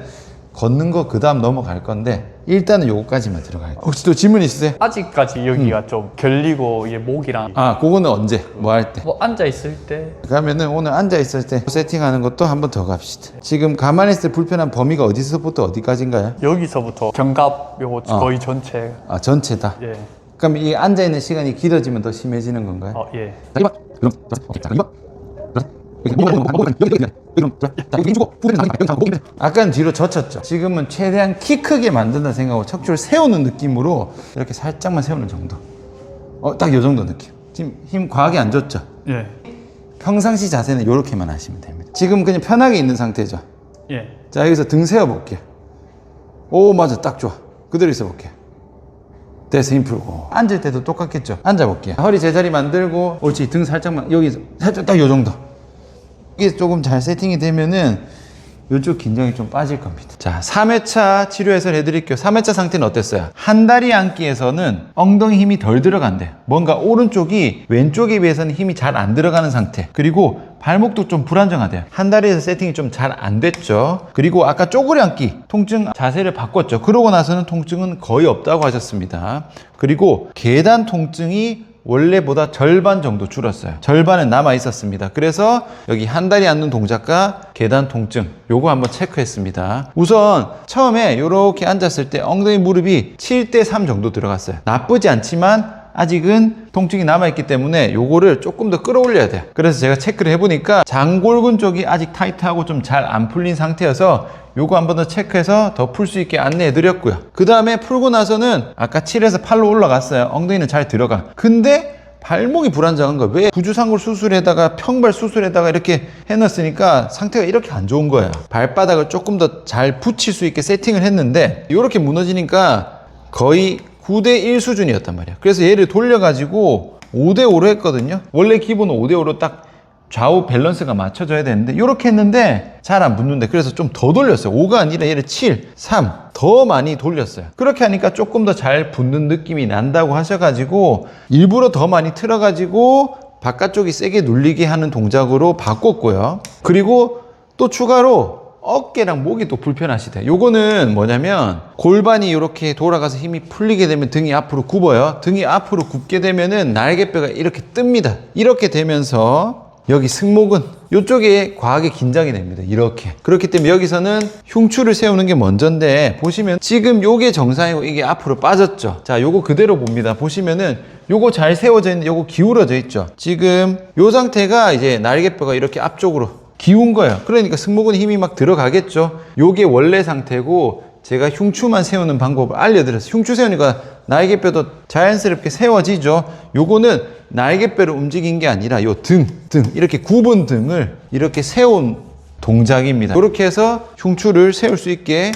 걷는 거 그 다음 넘어갈 건데, 일단은 요거까지만 들어갈게요. 혹시 또 질문 있으세요? 아직까지 여기가 좀 결리고 이게 목이랑 아, 그거는 언제? 뭐 할 때? 뭐 앉아 있을 때 그러면은 오늘 앉아 있을 때 세팅하는 것도 한번 더 갑시다. 지금 가만히 있을 때 불편한 범위가 어디서부터 어디까지인가요? 여기서부터 견갑 요거 어. 거의 전체. 아, 전체다. 예. 그럼 이 앉아 있는 시간이 길어지면 더 심해지는 건가요? 예. 자, 2번. 그럼 자, 2번. 아까는 뒤로 젖혔죠. 지금은 최대한 키 크게 만든다 생각하고 척추를 세우는 느낌으로 이렇게 살짝만 세우는 정도. 딱 요 정도 느낌. 지금 힘 과하게 안 줬죠. 예. 평상시 자세는 이렇게만 하시면 됩니다. 지금 그냥 편하게 있는 상태죠. 예. 자, 여기서 등 세워 볼게요. 오, 맞아, 딱 좋아. 그대로 있어 볼게요. 됐어, 힘 풀고. 앉을 때도 똑같겠죠. 앉아 볼게요. 허리 제자리 만들고, 옳지. 등 살짝만, 여기 살짝 딱 요 정도. 이게 조금 잘 세팅이 되면은 이쪽 긴장이 좀 빠질 겁니다. 자, 3회차 치료 해설 해드릴게요. 3회차 상태는 어땠어요? 한 다리 앉기에서는 엉덩이 힘이 덜 들어간대요. 뭔가 오른쪽이 왼쪽에 비해서는 힘이 잘 안 들어가는 상태. 그리고 발목도 좀 불안정하대요. 한 다리에서 세팅이 좀 잘 안 됐죠. 그리고 아까 쪼그리 앉기 통증 자세를 바꿨죠. 그러고 나서는 통증은 거의 없다고 하셨습니다. 그리고 계단 통증이 원래보다 절반 정도 줄었어요. 절반은 남아 있었습니다. 그래서 여기 한 다리 앉는 동작과 계단 통증 요거 한번 체크했습니다. 우선 처음에 이렇게 앉았을 때 엉덩이 무릎이 7대3 정도 들어갔어요. 나쁘지 않지만 아직은 통증이 남아있기 때문에 요거를 조금 더 끌어올려야 돼요. 그래서 제가 체크를 해보니까 장골근 쪽이 아직 타이트하고 좀 잘 안 풀린 상태여서 요거 한 번 더 체크해서 더 풀 수 있게 안내해 드렸고요. 그 다음에 풀고 나서는 아까 7에서 8로 올라갔어요. 엉덩이는 잘 들어가. 근데 발목이 불안정한 거야. 왜? 부주상골 수술에다가 평발 수술에다가 이렇게 해놨으니까 상태가 이렇게 안 좋은 거야. 발바닥을 조금 더 잘 붙일 수 있게 세팅을 했는데 이렇게 무너지니까 거의 9대1 수준이었단 말이야. 그래서 얘를 돌려가지고 5대5로 했거든요. 원래 기본은 5대5로 딱 좌우 밸런스가 맞춰져야 되는데 이렇게 했는데 잘 안 붙는데, 그래서 좀 더 돌렸어요. 5가 아니라 얘를 7, 3 더 많이 돌렸어요. 그렇게 하니까 조금 더 잘 붙는 느낌이 난다고 하셔가지고 일부러 더 많이 틀어가지고 바깥쪽이 세게 눌리게 하는 동작으로 바꿨고요. 그리고 또 추가로 어깨랑 목이 또 불편하시대. 요거는 뭐냐면 골반이 이렇게 돌아가서 힘이 풀리게 되면 등이 앞으로 굽어요. 등이 앞으로 굽게 되면은 날개뼈가 이렇게 뜹니다. 이렇게 되면서 여기 승모근 이쪽에 과하게 긴장이 됩니다. 이렇게. 그렇기 때문에 여기서는 흉추를 세우는 게 먼저인데, 보시면 지금 요게 정상이고 이게 앞으로 빠졌죠. 자, 요거 그대로 봅니다. 보시면은 요거 잘 세워져 있는데 요거 기울어져 있죠. 지금 요 상태가 이제 날개뼈가 이렇게 앞쪽으로 기운 거예요. 그러니까 승모근 힘이 막 들어가겠죠. 요게 원래 상태고 제가 흉추만 세우는 방법을 알려드렸어요. 흉추 세우니까 날개뼈도 자연스럽게 세워지죠. 요거는 날개뼈를 움직인 게 아니라 요 등 이렇게 굽은 등을 이렇게 세운 동작입니다. 그렇게 해서 흉추를 세울 수 있게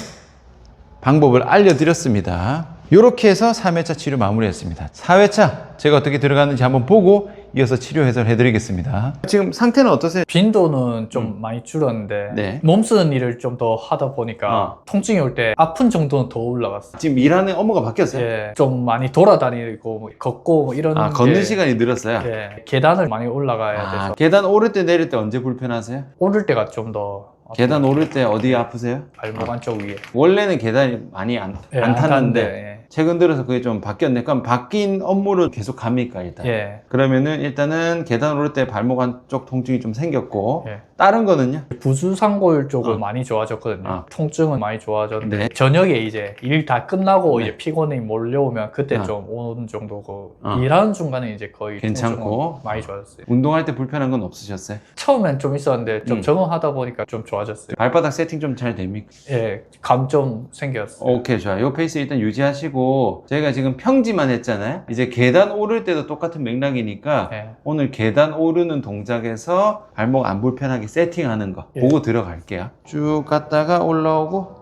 방법을 알려드렸습니다. 이렇게 해서 3회차 치료 마무리했습니다. 4회차 제가 어떻게 들어갔는지 한번 보고 이어서 치료 해설해 드리겠습니다. 지금 상태는 어떠세요? 빈도는 좀 많이 줄었는데 네. 몸 쓰는 일을 좀 더 하다 보니까 통증이 올 때 아픈 정도는 더 올라갔어요. 지금 일하는 업무가 바뀌었어요? 예, 좀 많이 돌아다니고 뭐 걷고 뭐 이런 걷는 시간이 늘었어요? 예, 계단을 많이 올라가야 돼서 계단 오를 때 내릴 때 언제 불편하세요? 오를 때가 좀 더 계단 오를 때 어디 아프세요? 발목 안쪽 위에 원래는 계단이 많이 안 탔는데 예. 최근 들어서 그게 좀 바뀌었네. 그럼 바뀐 업무를 계속 갑니까 일단? 예. 그러면은 일단은 계단 오를 때 발목 안쪽 통증이 좀 생겼고 예. 다른 거는요? 부주상골 쪽은 많이 좋아졌거든요. 통증은 많이 좋아졌는데 네. 저녁에 이제 일 다 끝나고 네. 이제 피곤이 몰려오면 그때 좀 오는 정도고 어. 일하는 중간에 이제 거의 괜찮고. 통증은 많이 좋아졌어요. 운동할 때 불편한 건 없으셨어요? 처음엔 좀 있었는데 좀 적응하다 보니까 좀 좋아졌어요. 발바닥 세팅 좀 잘 됩니까? 예, 감 좀 생겼어요. 오케이, 좋아요. 요 페이스 일단 유지하시고 저희가 지금 평지만 했잖아요. 이제 계단 오를 때도 똑같은 맥락이니까 예. 오늘 계단 오르는 동작에서 발목 안 불편하게 세팅하는 거 예. 보고 들어갈게요. 쭉 갔다가 올라오고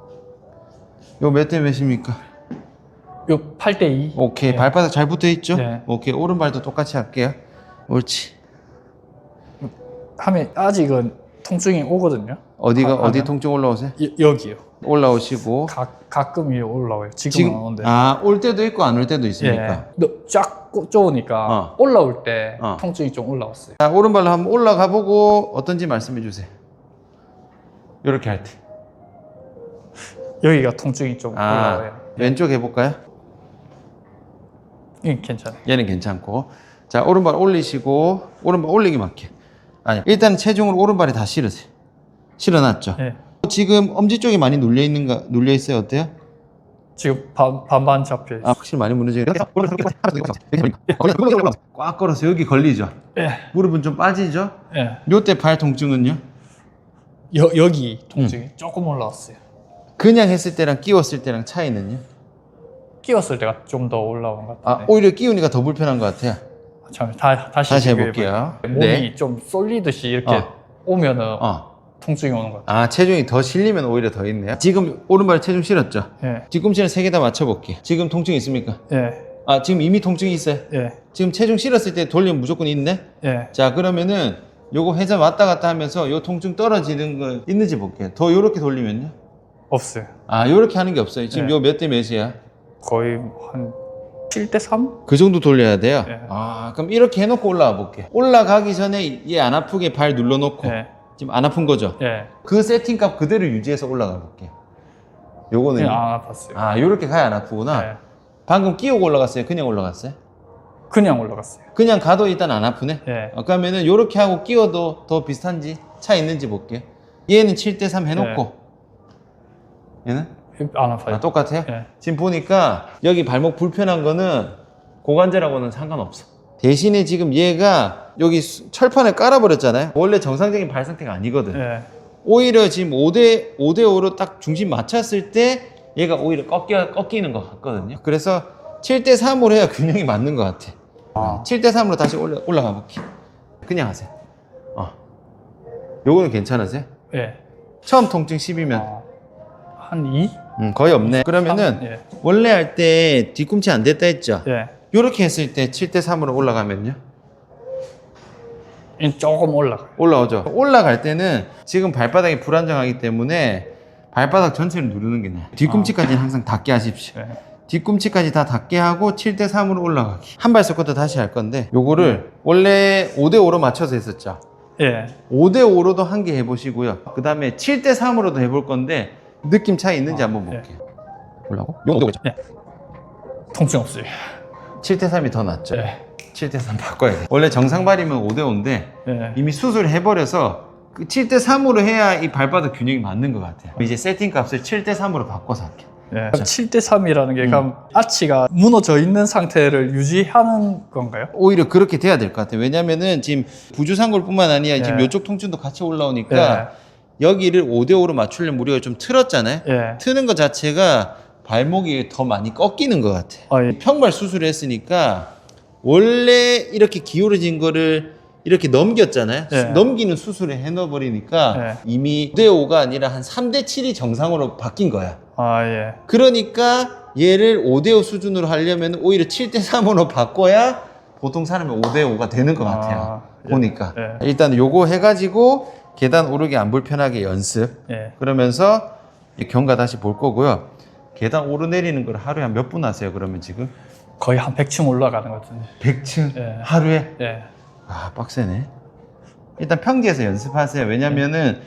요 몇 대 몇입니까? 요 8대2. 오케이, 예. 발바닥 잘 붙어 있죠? 네. 오케이, 오른발도 똑같이 할게요. 옳지. 하면 아직은 통증이 오거든요. 어디가 하면? 어디 통증 올라오세요? 여기요. 올라오시고 가끔 올라와요. 지금은 안 오는데. 올 때도 있고 안 올 때도 있습니까? 예. 쫙 좋으니까 올라올 때 통증이 좀 올라왔어요. 자, 오른발로 한번 올라가 보고 어떤지 말씀해 주세요. 이렇게 할 때. 여기가 통증이 좀 올라와요. 왼쪽 해볼까요? 괜찮아요. 얘는 괜찮고. 자, 오른발 올리시고, 오른발 올리기 맞게. 아니, 일단 체중을 오른발에 다 실으세요. 실어놨죠? 네. 지금 엄지 쪽이 많이 눌려 있어요. 어때요? 지금 반반 잡혀 있어요. 확실히 많이 무너져요. 꽉 걸어서 여기 걸리죠? 예. 무릎은 좀 빠지죠? 예. 요때 발 통증은요? 여기 통증이 조금 올라왔어요. 그냥 했을 때랑 끼웠을 때랑 차이는요? 끼웠을 때가 좀 더 올라온 것 같아요. 오히려 끼우니까 더 불편한 것 같아요. 다시 해볼게요. 몸이 좀 쏠리듯이 이렇게 오면은 통증이 오는 것 같아요. 체중이 더 실리면 오히려 더 있네요. 지금 오른발 체중 실었죠? 예. 뒤꿈치는 3개 다 맞춰볼게요. 지금 통증 있습니까? 예. 지금 이미 통증이 있어요? 예. 지금 체중 실었을 때 돌리면 무조건 있네? 예. 자, 그러면은 요거 회전 왔다 갔다 하면서 요 통증 떨어지는 거 있는지 볼게요. 더 요렇게 돌리면요? 없어요. 요렇게 하는 게 없어요. 지금 네. 요 몇 대 몇이야? 거의 한 7대 3? 그 정도 돌려야 돼요? 네. 그럼 이렇게 해놓고 올라와 볼게요. 올라가기 전에 얘 안 아프게 발 눌러놓고 예. 지금 안 아픈 거죠? 예. 그 세팅값 그대로 유지해서 올라가 볼게요. 요거는 그냥 안 아팠어요. 요렇게 가야 안 아프구나. 예. 방금 끼우고 올라갔어요? 그냥 올라갔어요? 그냥 올라갔어요. 그냥 가도 일단 안 아프네? 예. 그러면은 요렇게 하고 끼워도 더 비슷한지 차 있는지 볼게요. 얘는 7대 3 해놓고 얘는? 안 아파요. 똑같아요? 예. 지금 보니까 여기 발목 불편한 거는 고관절하고는 상관없어. 대신에 지금 얘가 여기 철판을 깔아버렸잖아요. 원래 정상적인 발 상태가 아니거든. 예. 오히려 지금 5대5로 딱 중심 맞췄을 때 얘가 오히려 꺾이는 것 같거든요. 그래서 7대 3으로 해야 균형이 맞는 것 같아. 7대 3으로 다시 올라가 볼게요. 그냥 하세요. 요거는 괜찮으세요? 예. 처음 통증 10이면 한 2? 거의 없네. 그러면은 예. 원래 할 때 뒤꿈치 안 됐다 했죠? 예. 요렇게 했을 때 7대 3으로 올라가면요? 조금 올라가요. 올라오죠. 올라갈 때는 지금 발바닥이 불안정하기 때문에 발바닥 전체를 누르는 게 나아요. 뒤꿈치까지는 항상 닿게 하십시오. 예. 뒤꿈치까지 다 닿게 하고 7대 3으로 올라가기. 한 발 섞어도 다시 할 건데 요거를 원래 5대 5로 맞춰서 했었죠. 예. 5대 5로도 한 개 해보시고요. 그 다음에 7대 3으로도 해볼 건데 느낌 차이 있는지 한번 볼게요. 올라고? 요거 예. 통증 없어요. 7대 3이 더 낫죠. 예. 7대 3 바꿔야 돼. 원래 정상 발이면 5대 5인데 예. 이미 수술해버려서 그 7대 3으로 해야 이 발바닥 균형이 맞는 것 같아요. 이제 세팅 값을 7대 3으로 바꿔서 할게요. 예. 7대 3이라는 게 그럼 아치가 무너져 있는 상태를 유지하는 건가요? 오히려 그렇게 돼야 될 것 같아요. 왜냐면은 지금 부주상골뿐만 아니라 지금 예. 이쪽 통증도 같이 올라오니까 여기를 5대 5로 맞추려면 우리가 좀 틀었잖아요. 예. 트는 것 자체가 발목이 더 많이 꺾이는 것 같아요. 예. 평발 수술을 했으니까 원래 이렇게 기울어진 거를 이렇게 넘겼잖아요. 예. 넘기는 수술을 해넣어버리니까 예. 이미 5대5가 아니라 한 3대7이 정상으로 바뀐 거야. 예. 그러니까 얘를 5대5 수준으로 하려면 오히려 7대3으로 바꿔야 보통 사람이 5대5가 되는 것 같아요. 보니까. 예. 일단 요거 해가지고 계단 오르기 안 불편하게 연습. 예. 그러면서 경과 다시 볼 거고요. 계단 오르내리는 걸 하루에 한 몇 분 하세요? 그러면 지금? 거의 한 100층 올라가는 것 같은데. 100층? 예. 하루에? 예. 빡세네. 일단 평지에서 연습하세요. 왜냐면은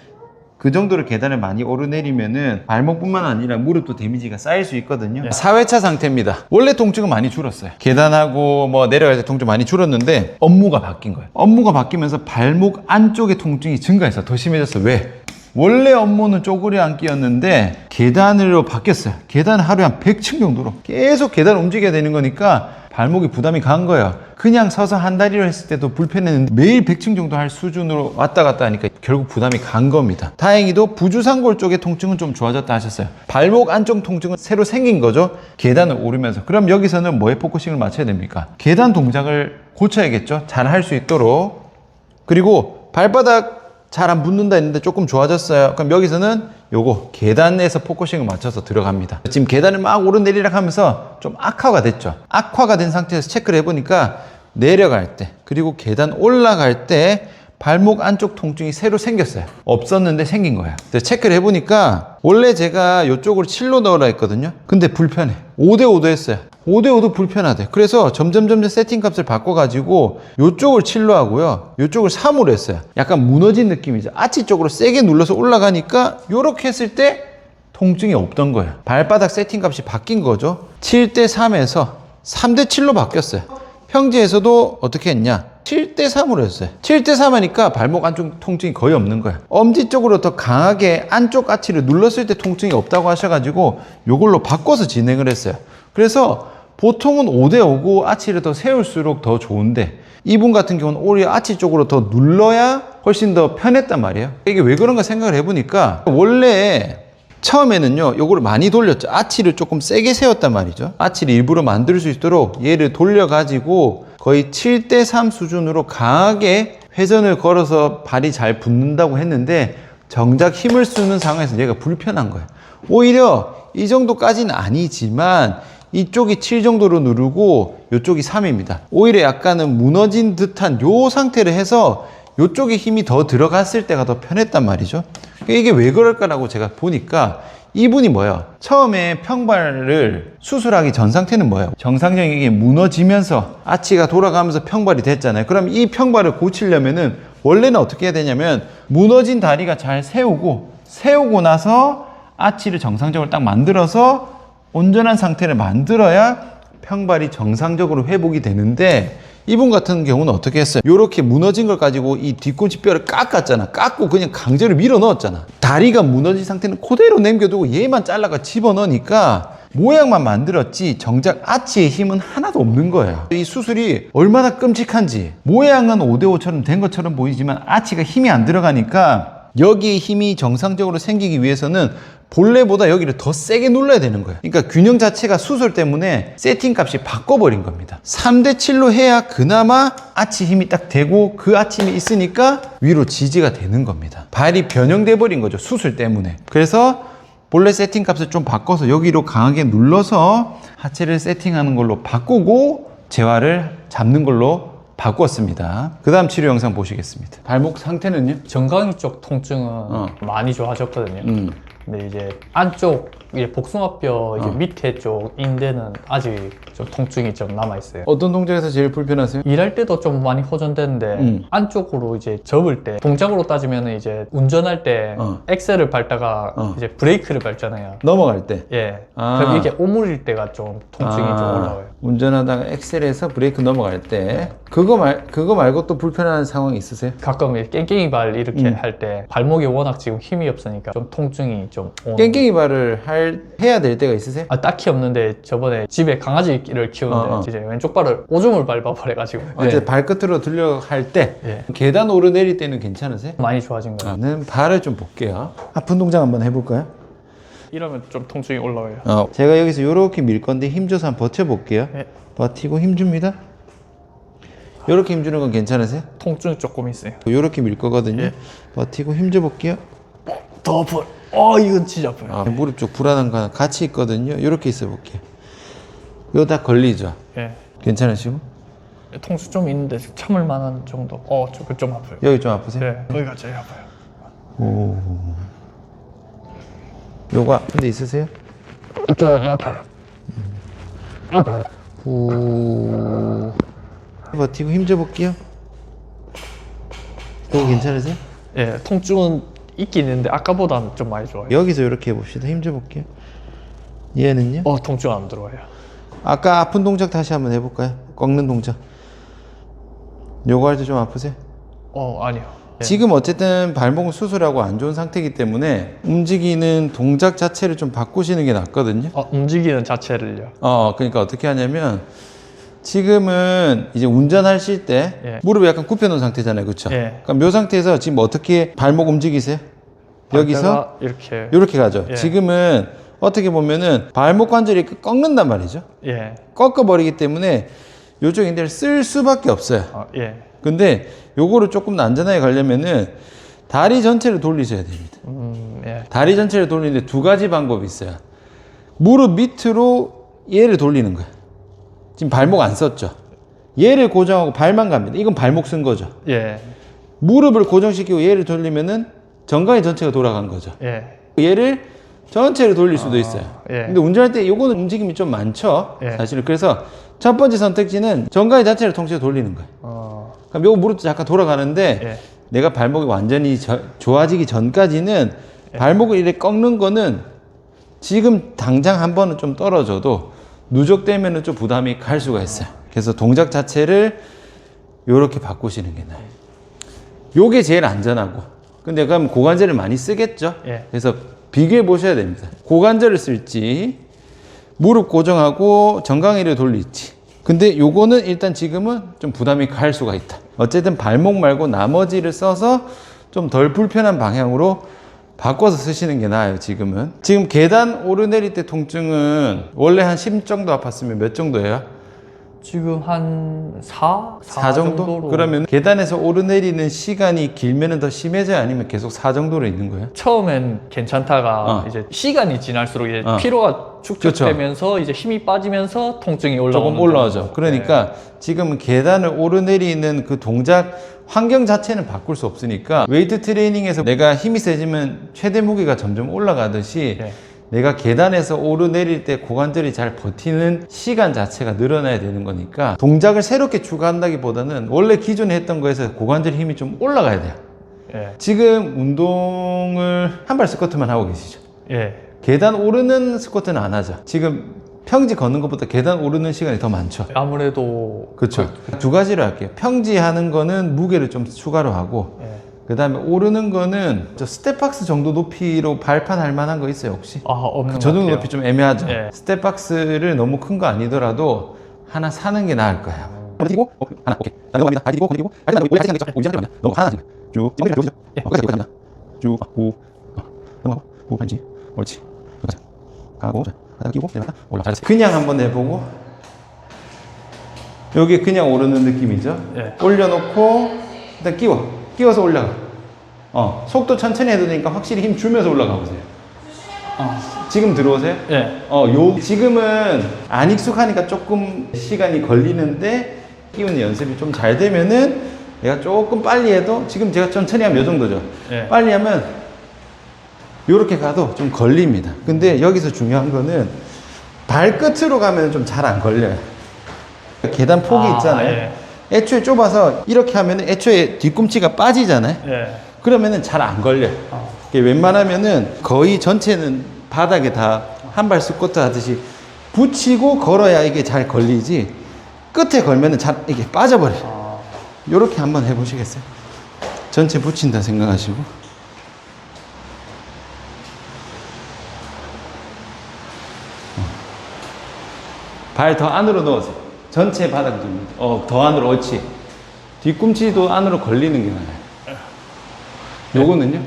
그 정도로 계단을 많이 오르내리면은 발목뿐만 아니라 무릎도 데미지가 쌓일 수 있거든요. 4회차 상태입니다. 원래 통증은 많이 줄었어요. 계단하고 뭐 내려갈 때 통증 많이 줄었는데 업무가 바뀐 거예요. 업무가 바뀌면서 발목 안쪽의 통증이 증가해서 더 심해졌어요. 왜? 원래 업무는 쪼그려 앉기였는데 계단으로 바뀌었어요. 계단 하루에 한 100층 정도로 계속 계단 움직여야 되는 거니까 발목이 부담이 간 거예요. 그냥 서서 한 다리로 했을 때도 불편했는데 매일 100층 정도 할 수준으로 왔다 갔다 하니까 결국 부담이 간 겁니다. 다행히도 부주상골 쪽의 통증은 좀 좋아졌다 하셨어요. 발목 안쪽 통증은 새로 생긴 거죠. 계단을 오르면서. 그럼 여기서는 뭐에 포커싱을 맞춰야 됩니까? 계단 동작을 고쳐야겠죠. 잘 할 수 있도록. 그리고 발바닥 잘 안 붙는다 했는데 조금 좋아졌어요. 그럼 여기서는 요거 계단에서 포커싱을 맞춰서 들어갑니다. 지금 계단을 막 오르내리락 하면서 좀 악화가 됐죠. 악화가 된 상태에서 체크를 해보니까 내려갈 때 그리고 계단 올라갈 때 발목 안쪽 통증이 새로 생겼어요. 없었는데 생긴 거예요. 그래서 체크를 해보니까 원래 제가 이쪽으로 7로 넣으라 했거든요. 근데 불편해. 5대5도 했어요. 5대5도 불편하대. 그래서 점점 세팅 값을 바꿔가지고 요쪽을 7로 하고요. 요쪽을 3으로 했어요. 약간 무너진 느낌이죠. 아치 쪽으로 세게 눌러서 올라가니까 요렇게 했을 때 통증이 없던 거예요. 발바닥 세팅 값이 바뀐 거죠. 7대3에서 3대7로 바뀌었어요. 평지에서도 어떻게 했냐? 7대3으로 했어요. 7대3 하니까 발목 안쪽 통증이 거의 없는 거야. 엄지 쪽으로 더 강하게 안쪽 아치를 눌렀을 때 통증이 없다고 하셔가지고 요걸로 바꿔서 진행을 했어요. 그래서 보통은 5대5고 아치를 더 세울수록 더 좋은데 이분 같은 경우는 오히려 아치 쪽으로 더 눌러야 훨씬 더 편했단 말이에요. 이게 왜 그런가 생각을 해보니까 원래 처음에는요 요거를 많이 돌렸죠. 아치를 조금 세게 세웠단 말이죠. 아치를 일부러 만들 수 있도록 얘를 돌려 가지고 거의 7대3 수준으로 강하게 회전을 걸어서 발이 잘 붙는다고 했는데 정작 힘을 쓰는 상황에서 얘가 불편한 거예요. 오히려 이 정도까지는 아니지만 이쪽이 7 정도로 누르고 이쪽이 3입니다. 오히려 약간은 무너진 듯한 요 상태를 해서 이쪽에 힘이 더 들어갔을 때가 더 편했단 말이죠. 이게 왜 그럴까라고 제가 보니까 이분이 뭐예요? 처음에 평발을 수술하기 전 상태는 뭐예요? 정상적인 게 무너지면서 아치가 돌아가면서 평발이 됐잖아요. 그럼 이 평발을 고치려면은 원래는 어떻게 해야 되냐면 무너진 다리가 잘 세우고 나서 아치를 정상적으로 딱 만들어서 온전한 상태를 만들어야 평발이 정상적으로 회복이 되는데 이분 같은 경우는 어떻게 했어요? 이렇게 무너진 걸 가지고 이 뒤꿈치 뼈를 깎았잖아. 깎고 그냥 강제로 밀어 넣었잖아. 다리가 무너진 상태는 그대로 남겨두고 얘만 잘라가 집어넣으니까 모양만 만들었지 정작 아치의 힘은 하나도 없는 거예요. 이 수술이 얼마나 끔찍한지 모양은 5대5처럼 된 것처럼 보이지만 아치가 힘이 안 들어가니까 여기에 힘이 정상적으로 생기기 위해서는 본래보다 여기를 더 세게 눌러야 되는 거예요. 그러니까 균형 자체가 수술 때문에 세팅 값이 바꿔버린 겁니다. 3대7로 해야 그나마 아치 힘이 딱 되고 그 아치 힘이 있으니까 위로 지지가 되는 겁니다. 발이 변형돼 버린 거죠. 수술 때문에. 그래서 본래 세팅 값을 좀 바꿔서 여기로 강하게 눌러서 하체를 세팅하는 걸로 바꾸고 재활을 잡는 걸로 바꿨습니다. 그 다음 치료 영상 보시겠습니다. 발목 상태는요? 정강이 쪽 통증은 많이 좋아졌거든요. 근데 이제 안쪽 이제 복숭아뼈 이제 밑에 쪽 인대는 아직 좀 통증이 좀 남아 있어요. 어떤 동작에서 제일 불편하세요? 일할 때도 좀 많이 호전되는데 안쪽으로 이제 접을 때 동작으로 따지면 이제 운전할 때 엑셀을 밟다가 이제 브레이크를 밟잖아요. 넘어갈 때. 예. 아. 그럼 이게 오므릴 때가 좀 통증이 좀 올라와요. 운전하다가 엑셀에서 브레이크 넘어갈 때 그거 말고 또 불편한 상황이 있으세요? 가끔 이렇게 깽깽이 발 이렇게 할 때 발목이 워낙 지금 힘이 없으니까 좀 통증이 좀 오는 깽깽이 발을 해야 될 때가 있으세요? 딱히 없는데 저번에 집에 강아지를 키우는데 이제 왼쪽 발을 오줌을 밟아버려가지고 이제 발끝으로 들려 할 때 예. 계단 오르내릴 때는 괜찮으세요? 많이 좋아진 거예요. 저는 발을 좀 볼게요. 아픈 동작 한번 해볼까요? 이러면 좀 통증이 올라와요. 제가 여기서 이렇게 밀 건데 힘줘서 한번 버텨볼게요. 예. 버티고 힘줍니다. 이렇게 힘주는 건 괜찮으세요? 통증이 조금 있어요. 이렇게 밀 거거든요. 예. 버티고 힘줘볼게요. 더 아파요. 이건 진짜 아파요. 무릎 쪽 불안한 거 같이 있거든요. 이렇게 있어 볼게요. 이거 다 걸리죠? 예. 괜찮으시고? 통증 좀 있는데 참을 만한 정도. 저거 좀 아파요. 여기 좀 아프세요? 예. 여기가 제일 아파요. 오. 요거 아픈 데 있으세요? 아파요. 오. 버티고 힘줘 볼게요. 이거 괜찮으세요? 예. 통증은 있긴 있는데 아까보다는 좀 많이 좋아요. 여기서 이렇게 해봅시다. 힘줘 볼게요. 얘는요? 통증 안 들어와요. 아까 아픈 동작 다시 한번 해볼까요? 꺾는 동작. 요거 할 때 좀 아프세요? 아니요. 예. 지금 어쨌든 발목은 수술하고 안 좋은 상태이기 때문에 움직이는 동작 자체를 좀 바꾸시는 게 낫거든요. 움직이는 자체를요. 그러니까 어떻게 하냐면 지금은 이제 운전하실 때 예. 무릎이 약간 굽혀놓은 상태잖아요, 그렇죠? 예. 그럼 이 상태에서 지금 어떻게 발목 움직이세요? 여기서 이렇게 가죠. 예. 지금은 어떻게 보면은 발목 관절이 꺾는단 말이죠. 예. 꺾어버리기 때문에 요쪽 인대를 쓸 수밖에 없어요. 예. 근데 요거를 조금 더 안전하게 가려면은 다리 전체를 돌리셔야 됩니다. 예. 다리 전체를 돌리는데 두 가지 방법이 있어요. 무릎 밑으로 얘를 돌리는 거예요. 지금 발목 안 썼죠. 얘를 고정하고 발만 갑니다. 이건 발목 쓴 거죠. 예. 무릎을 고정시키고 얘를 돌리면은 정강이 전체가 돌아간 거죠. 예. 얘를 전체를 돌릴 수도 있어요. 예. 근데 운전할 때 요거는 움직임이 좀 많죠. 예. 사실은. 그래서 첫 번째 선택지는 정강이 자체를 통째로 돌리는 거예요. 그럼 요거 무릎도 잠깐 돌아가는데 예. 내가 발목이 완전히 좋아지기 전까지는 발목을 이렇게 꺾는 거는 지금 당장 한 번은 좀 떨어져도 누적되면은 좀 부담이 갈 수가 있어요. 그래서 동작 자체를 요렇게 바꾸시는 게 나아요. 요게 제일 안전하고. 근데 그럼 고관절을 많이 쓰겠죠? 예. 그래서 비교해 보셔야 됩니다. 고관절을 쓸지, 무릎 고정하고 정강이를 돌릴지. 근데 요거는 일단 지금은 좀 부담이 갈 수가 있다. 어쨌든 발목 말고 나머지를 써서 좀 덜 불편한 방향으로 바꿔서 쓰시는 게 나아요, 지금은. 지금 계단 오르내릴 때 통증은 원래 한 10 정도 아팠으면 몇 정도예요? 지금 한 4 4 정도? 정도로. 그러면 계단에서 오르내리는 시간이 길면 더 심해져요? 아니면 계속 4 정도로 있는 거예요? 처음엔 괜찮다가 이제 시간이 지날수록 이제 피로가 축적되면서 이제 힘이 빠지면서 통증이 올라오는 조금 올라오죠. 정도. 그러니까 지금은 계단을 오르내리는 그 동작 환경 자체는 바꿀 수 없으니까 웨이트 트레이닝에서 내가 힘이 세지면 최대 무게가 점점 올라가듯이 네. 내가 계단에서 오르내릴 때 고관절이 잘 버티는 시간 자체가 늘어나야 되는 거니까 동작을 새롭게 추가한다기보다는 원래 기존에 했던 거에서 고관절 힘이 좀 올라가야 돼요. 예. 지금 운동을 한 발 스쿼트만 하고 계시죠. 예. 계단 오르는 스쿼트는 안 하죠. 지금 평지 걷는 것보다 계단 오르는 시간이 더 많죠. 아무래도 그렇죠. 두 가지로 할게요. 평지 하는 거는 무게를 좀 추가로 하고 예. 그 다음에 오르는 거는 저 스텝박스 정도 높이로 발판할 만한 거 있어요 혹시? 없는 것 저 정도 같아요. 높이 좀 애매하죠. 예. 스텝박스를 너무 큰 거 아니더라도 하나 사는 게 나을 거예요. 건드리고 하나 오케이. 넘어갑니다. 다리 들고 건드리고 다리 들고 올라가지 않겠죠? 오지 않겠죠? 넘어 하나 쭉 찌그러 보시죠. 여기까지 갑니다. 쭉 후 넘어가고 후 한지 옳지. 여기까지 가고 자 바닥 끼고 내려갔다 올라. 잘했어요. 그냥 한번 해보고 여기 그냥 오르는 느낌이죠. 예. 올려놓고 일단 끼워서 올라가. 속도 천천히 해도 되니까 확실히 힘 주면서 올라가 보세요. 지금 들어오세요? 예. 지금은 안 익숙하니까 조금 시간이 걸리는데 끼우는 연습이 좀 잘 되면은 내가 조금 빨리 해도 지금 제가 천천히 하면 이 정도죠. 예. 빨리 하면 요렇게 가도 좀 걸립니다. 근데 여기서 중요한 거는 발끝으로 가면 좀 잘 안 걸려요. 계단 폭이 있잖아요. 예. 애초에 좁아서 이렇게 하면 애초에 뒤꿈치가 빠지잖아요. 예. 그러면은 잘 안 걸려요. 이게 웬만하면은 거의 전체는 바닥에 다 한 발 스쿼트 하듯이 붙이고 걸어야 이게 잘 걸리지 끝에 걸면은 잘 이게 빠져버려요. 요렇게 한번 해보시겠어요? 전체 붙인다 생각하시고 발 더 안으로 넣으세요. 전체 바닥 좀 더 안으로 옳지. 뒤꿈치도 안으로 걸리는 게 나아요. 요거는요?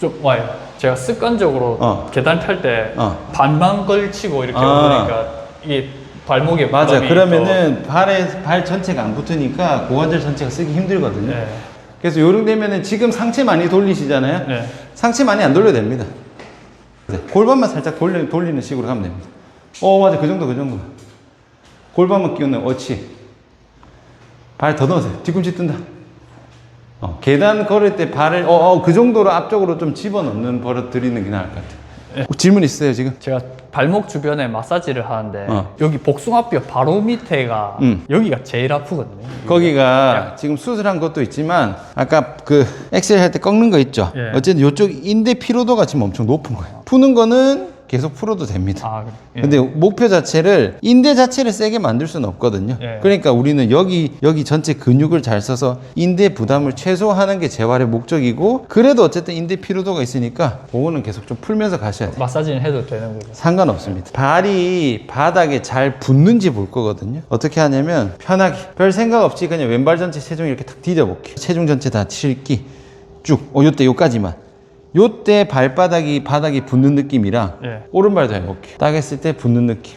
좀 와요. 제가 습관적으로 계단 탈 때 반만 걸치고 이렇게 오르니까 이게 발목에 맞아. 부담이 그러면은 발 전체가 안 붙으니까 고관절 전체가 쓰기 힘들거든요. 네. 그래서 요령 되면은 지금 상체 많이 돌리시잖아요. 네. 상체 많이 안 돌려도 됩니다. 골반만 살짝 돌리는 식으로 하면 됩니다. 맞아. 그 정도. 골반만 끼우는 옳지. 발 더 넣으세요. 뒤꿈치 뜬다. 계단 걸을 때 발을 그 정도로 앞쪽으로 좀 집어넣는 버릇 들이는 게 나을 것 같아요. 질문 있어요 지금? 제가 발목 주변에 마사지를 하는데 여기 복숭아뼈 바로 밑에가 여기가 제일 아프거든요. 거기가 지금 수술한 것도 있지만 아까 그 엑셀 할 때 꺾는 거 있죠? 예. 어쨌든 이쪽 인대 피로도가 지금 엄청 높은 거예요. 푸는 거는 계속 풀어도 됩니다. 예. 근데 목표 자체를 인대 자체를 세게 만들 수는 없거든요. 예. 그러니까 우리는 여기 전체 근육을 잘 써서 인대 부담을 최소화하는 게 재활의 목적이고 그래도 어쨌든 인대 피로도가 있으니까 그거는 계속 좀 풀면서 가셔야 돼요. 마사지는 해도 되는 거죠? 상관없습니다. 발이 바닥에 잘 붙는지 볼 거거든요. 어떻게 하냐면 편하게 별 생각 없이 그냥 왼발 전체 체중 이렇게 탁 디뎌볼게요. 체중 전체 다 실기 쭉 요때 요까지만 요때 발바닥이 바닥이 붙는 느낌이랑 예. 오른발도 해볼게요. 딱 했을 때 붙는 느낌.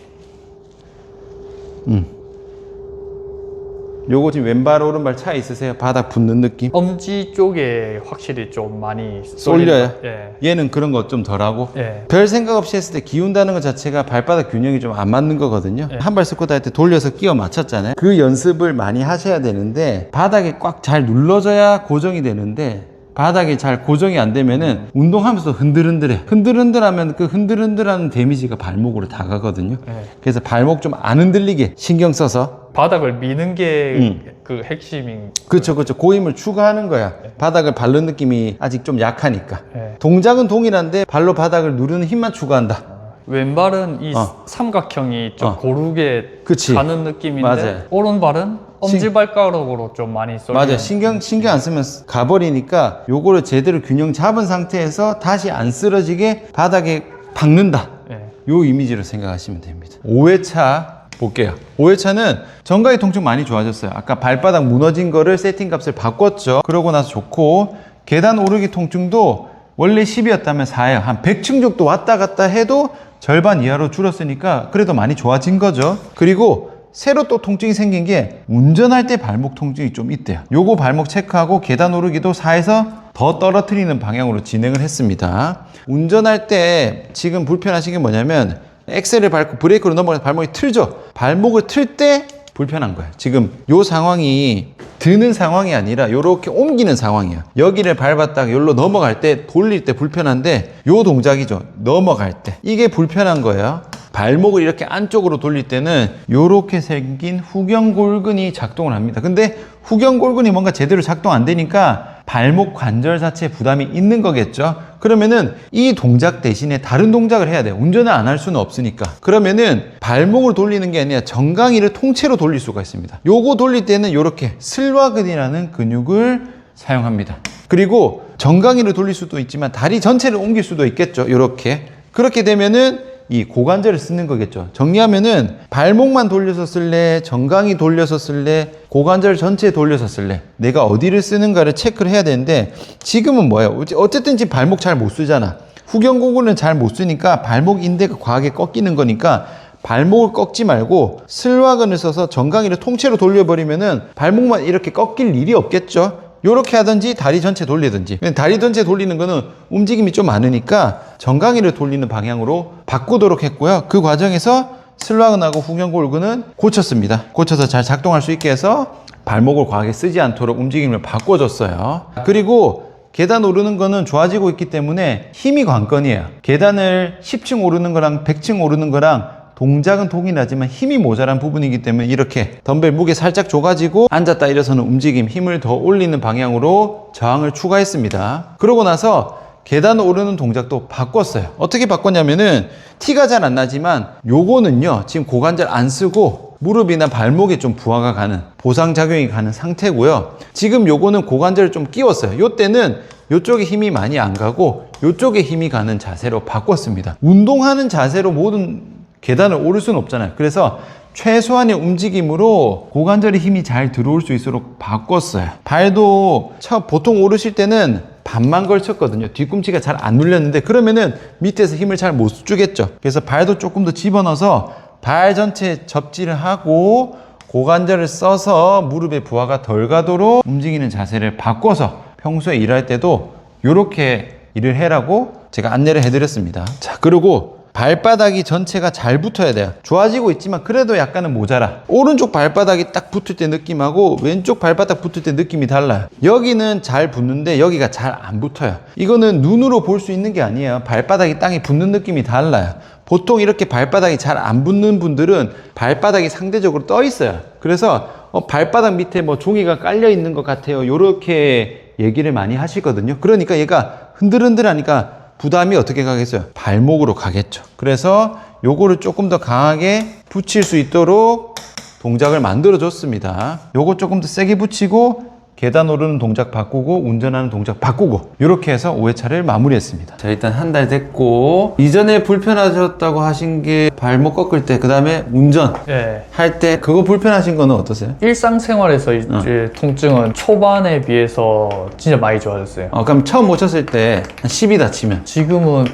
요거 지금 왼발 오른발 차이 있으세요? 바닥 붙는 느낌? 엄지 쪽에 확실히 좀 많이 쏠려요? 예. 얘는 그런 거 좀 덜하고 예. 별 생각 없이 했을 때 기운다는 것 자체가 발바닥 균형이 좀 안 맞는 거거든요. 예. 한 발 스쿼트 할 때 돌려서 끼워 맞췄잖아요. 그 연습을 많이 하셔야 되는데 바닥에 꽉 잘 눌러져야 고정이 되는데 바닥이 잘 고정이 안 되면은 운동하면서 흔들흔들해. 흔들흔들하면 그 흔들흔들하는 데미지가 발목으로 다 가거든요. 네. 그래서 발목 좀 안 흔들리게 신경 써서. 바닥을 미는 게 그 핵심인. 그렇죠. 그 힘을 추가하는 거야. 바닥을 밟는 느낌이 아직 좀 약하니까. 네. 동작은 동일한데 발로 바닥을 누르는 힘만 추가한다. 왼발은 이 삼각형이 좀 고르게 그치. 가는 느낌인데 맞아요. 오른발은 엄지발가락으로 좀 많이 쏠리는. 맞아. 신경 안 쓰면 가버리니까 요거를 제대로 균형 잡은 상태에서 다시 안 쓰러지게 바닥에 박는다. 네. 요 이미지로 생각하시면 됩니다. 5회차 볼게요. 5회차는 정강이 통증 많이 좋아졌어요. 아까 발바닥 무너진 거를 세팅 값을 바꿨죠. 그러고 나서 좋고, 계단 오르기 통증도 원래 10이었다면 4예요. 한 100층 정도 왔다 갔다 해도 절반 이하로 줄었으니까 그래도 많이 좋아진 거죠. 그리고 새로 또 통증이 생긴 게 운전할 때 발목 통증이 좀 있대요. 요거 발목 체크하고 계단 오르기도 4에서 더 떨어뜨리는 방향으로 진행을 했습니다. 운전할 때 지금 불편하신 게 뭐냐면 엑셀을 밟고 브레이크로 넘어가서 발목이 틀죠. 발목을 틀 때 불편한 거예요. 지금 요 상황이 드는 상황이 아니라 요렇게 옮기는 상황이야. 여기를 밟았다가 여기로 넘어갈 때 돌릴 때 불편한데 요 동작이죠. 넘어갈 때 이게 불편한 거예요. 발목을 이렇게 안쪽으로 돌릴 때는 요렇게 생긴 후경골근이 작동을 합니다. 근데 후경골근이 뭔가 제대로 작동 안 되니까 발목 관절 자체에 부담이 있는 거겠죠. 그러면은 이 동작 대신에 다른 동작을 해야 돼요. 운전을 안 할 수는 없으니까. 그러면은 발목을 돌리는 게 아니라 정강이를 통째로 돌릴 수가 있습니다. 요거 돌릴 때는 요렇게 슬와근이라는 근육을 사용합니다. 그리고 정강이를 돌릴 수도 있지만 다리 전체를 옮길 수도 있겠죠. 요렇게. 그렇게 되면은 이 고관절을 쓰는 거겠죠. 정리하면은 발목만 돌려서 쓸래, 정강이 돌려서 쓸래, 고관절 전체 돌려서 쓸래, 내가 어디를 쓰는가를 체크를 해야 되는데 지금은 뭐예요? 어쨌든 지금 발목 잘 못 쓰잖아. 후경골근은 잘 못 쓰니까 발목 인대가 과하게 꺾이는 거니까 발목을 꺾지 말고 슬와근을 써서 정강이를 통째로 돌려버리면은 발목만 이렇게 꺾일 일이 없겠죠. 요렇게 하든지 다리 전체 돌리든지. 다리 전체 돌리는 거는 움직임이 좀 많으니까 정강이를 돌리는 방향으로 바꾸도록 했고요. 그 과정에서 슬와근하고 후경골근은 고쳤습니다. 고쳐서 잘 작동할 수 있게 해서 발목을 과하게 쓰지 않도록 움직임을 바꿔줬어요. 그리고 계단 오르는 거는 좋아지고 있기 때문에 힘이 관건이에요. 계단을 10층 오르는 거랑 100층 오르는 거랑 동작은 동일하지만 힘이 모자란 부분이기 때문에 이렇게 덤벨 무게 살짝 줘가지고 앉았다 일어서는 움직임, 힘을 더 올리는 방향으로 저항을 추가했습니다. 그러고 나서 계단 오르는 동작도 바꿨어요. 어떻게 바꿨냐면은 티가 잘 안 나지만 요거는요 지금 고관절 안 쓰고 무릎이나 발목에 좀 부하가 가는, 보상작용이 가는 상태고요. 지금 요거는 고관절을 좀 끼웠어요. 요때는 요쪽에 힘이 많이 안 가고 요쪽에 힘이 가는 자세로 바꿨습니다. 운동하는 자세로 모든 계단을 오를 수는 없잖아요. 그래서 최소한의 움직임으로 고관절에 힘이 잘 들어올 수 있도록 바꿨어요. 발도 보통 오르실 때는 반만 걸쳤거든요. 뒤꿈치가 잘 안 눌렸는데 그러면은 밑에서 힘을 잘 못 주겠죠. 그래서 발도 조금 더 집어넣어서 발 전체 접지를 하고 고관절을 써서 무릎에 부하가 덜 가도록 움직이는 자세를 바꿔서 평소에 일할 때도 이렇게 일을 해라고 제가 안내를 해드렸습니다. 자, 그리고 발바닥이 전체가 잘 붙어야 돼요. 좋아지고 있지만 그래도 약간은 모자라. 오른쪽 발바닥이 딱 붙을 때 느낌하고 왼쪽 발바닥 붙을 때 느낌이 달라요. 여기는 잘 붙는데 여기가 잘 안 붙어요. 이거는 눈으로 볼 수 있는 게 아니에요. 발바닥이 땅에 붙는 느낌이 달라요. 보통 이렇게 발바닥이 잘 안 붙는 분들은 발바닥이 상대적으로 떠 있어요. 그래서 발바닥 밑에 뭐 종이가 깔려 있는 것 같아요. 요렇게 얘기를 많이 하시거든요. 그러니까 얘가 흔들흔들하니까 부담이 어떻게 가겠어요? 발목으로 가겠죠. 그래서 요거를 조금 더 강하게 붙일 수 있도록 동작을 만들어 줬습니다. 요거 조금 더 세게 붙이고 계단 오르는 동작 바꾸고 운전하는 동작 바꾸고 이렇게 해서 5회차를 마무리했습니다. 자, 일단 한 달 됐고 이전에 불편하셨다고 하신 게 발목 꺾을 때, 그 다음에 운전 네. 할 때 그거 불편하신 거는 어떠세요? 일상생활에서 이제 통증은 초반에 비해서 진짜 많이 좋아졌어요. 그럼 처음 오셨을 때 한 10이다 치면 지금은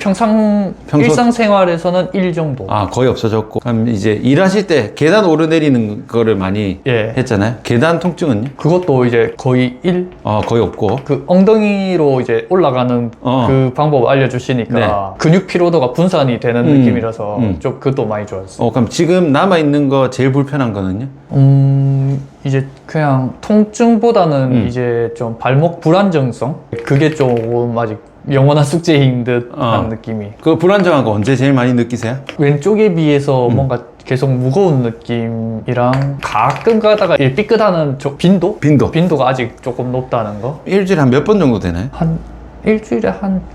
일상생활에서는 1 정도. 거의 없어졌고, 그럼 이제 일하실 때 계단 오르내리는 거를 많이 예. 했잖아요. 계단 통증은요? 그것도 이제 거의 1? 거의 없고. 그 엉덩이로 이제 올라가는 그 방법 알려주시니까 네. 근육 피로도가 분산이 되는 느낌이라서 좀 그것도 많이 좋았어요. 그럼 지금 남아있는 거 제일 불편한 거는요? 이제 그냥 통증보다는 이제 좀 발목 불안정성? 그게 조금 아직 영원한 숙제인 듯한 느낌이. 그 불안정한 거 언제 제일 많이 느끼세요? 왼쪽에 비해서 뭔가 계속 무거운 느낌이랑 가끔 가다가 이 삐끗하는 빈도가 아직 조금 높다는 거. 일주일에 한 몇 번 정도 되나요? 한 일주일에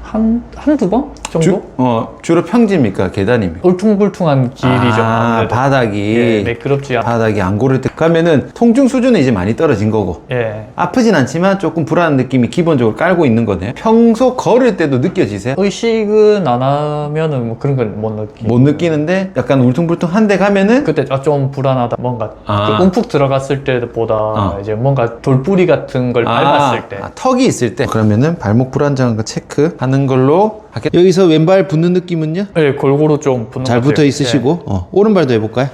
한두 번 정도? 주로 평지입니까? 계단입니까? 울퉁불퉁한 길이죠. 아무래도. 바닥이 예, 매끄럽지 않아. 바닥이 안 고를 때 가면은 통증 수준은 이제 많이 떨어진 거고 예. 아프진 않지만 조금 불안한 느낌이 기본적으로 깔고 있는 거네요. 평소 걸을 때도 느껴지세요? 의식은 안 하면은 뭐 그런 걸 못 느끼. 못 느끼는데 약간 울퉁불퉁한데 가면은 그때 좀 불안하다. 뭔가 아. 그 움푹 들어갔을 때보다 이제 뭔가 돌뿌리 같은 걸 밟았을 때. 턱이 있을 때 그러면은 발목 불안정한 거 체크하는 걸로 할게요. 여기서 왼발 붙는 느낌은요? 예, 골고루 좀 붙는 잘 것 같아요. 붙어 있으시고 오른발도 해볼까요?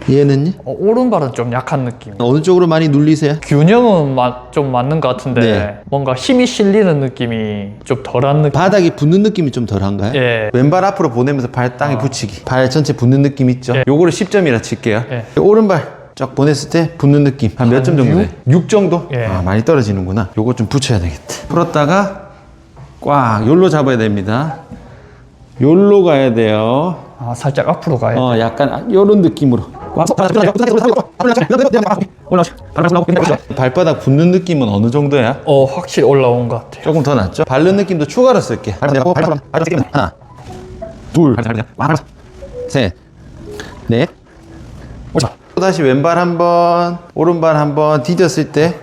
얘는요? 예. 오른발은 좀 약한 느낌. 어느 쪽으로 많이 눌리세요? 균형은 좀 맞는 것 같은데 네. 뭔가 힘이 실리는 느낌이 좀 덜한 느낌. 바닥이 붙는 느낌이 좀 덜한가요? 예. 왼발 앞으로 보내면서 발 땅에 붙이기. 발 전체 붙는 느낌 있죠? 예. 요거를 10점이라 칠게요. 예. 오른발 쫙 보냈을 때 붙는 느낌 한 몇 점 정도 돼? 6 정도? 예. 많이 떨어지는구나. 요거 좀 붙여야 되겠다. 풀었다가 꽉 요로 잡아야 됩니다. 요로 가야 돼요. 살짝 앞으로 가야 약간 요런 느낌으로 발바닥 붙는 느낌은 어느 정도야? 확실히 올라온 것 같아요. 조금 더 낫죠? 바른 느낌도 추가로 쓸게. 하나, 둘, 셋, 넷. 또 다시 왼발 한번, 오른발 한번 디뎠을 때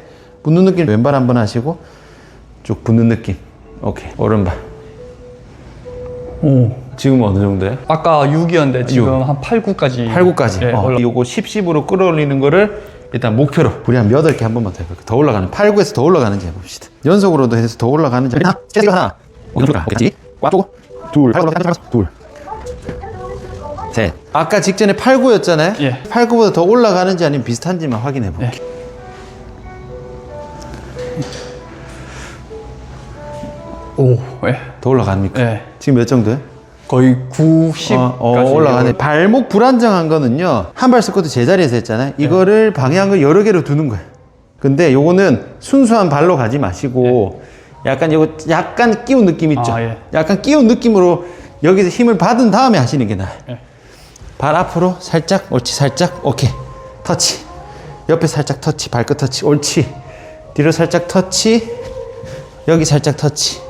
붙는 느낌 왼발 한번 하시고 쭉 붙는 느낌. 오케이. 오른발. 지금 어느 정도야? 아까 6이었는데 지금 한 8, 9까지 8, 9까지. 예, 요거 10, 10으로 끌어올리는 거를 일단 목표로 우리 한 8개 한 번만 더 해볼게요. 더 올라가는 8, 9에서 더 올라가는지 해봅시다. 연속으로도 해서 더 올라가는지 하나 오케이. 꽉 쪼고 둘 셋. 아까 직전에 8, 9였잖아요. 예. 8, 9보다 더 올라가는지 아니면 비슷한지만 확인해 볼게요. 예. 더 올라갑니까? 예. 지금 몇 정도요? 거의 90까지 올라가네. 발목 불안정한 거는요, 한 발 스쿼트 제자리에서 했잖아요. 이거를 방향을 여러 개로 두는 거예요. 근데 요거는 순수한 발로 가지 마시고 약간 끼운 느낌 있죠? 예. 약간 끼운 느낌으로 여기서 힘을 받은 다음에 하시는 게 나아요. 발 앞으로 살짝, 옳지, 살짝, 오케이. 터치. 옆에 살짝 터치, 발끝 터치, 옳지. 뒤로 살짝 터치, 여기 살짝 터치.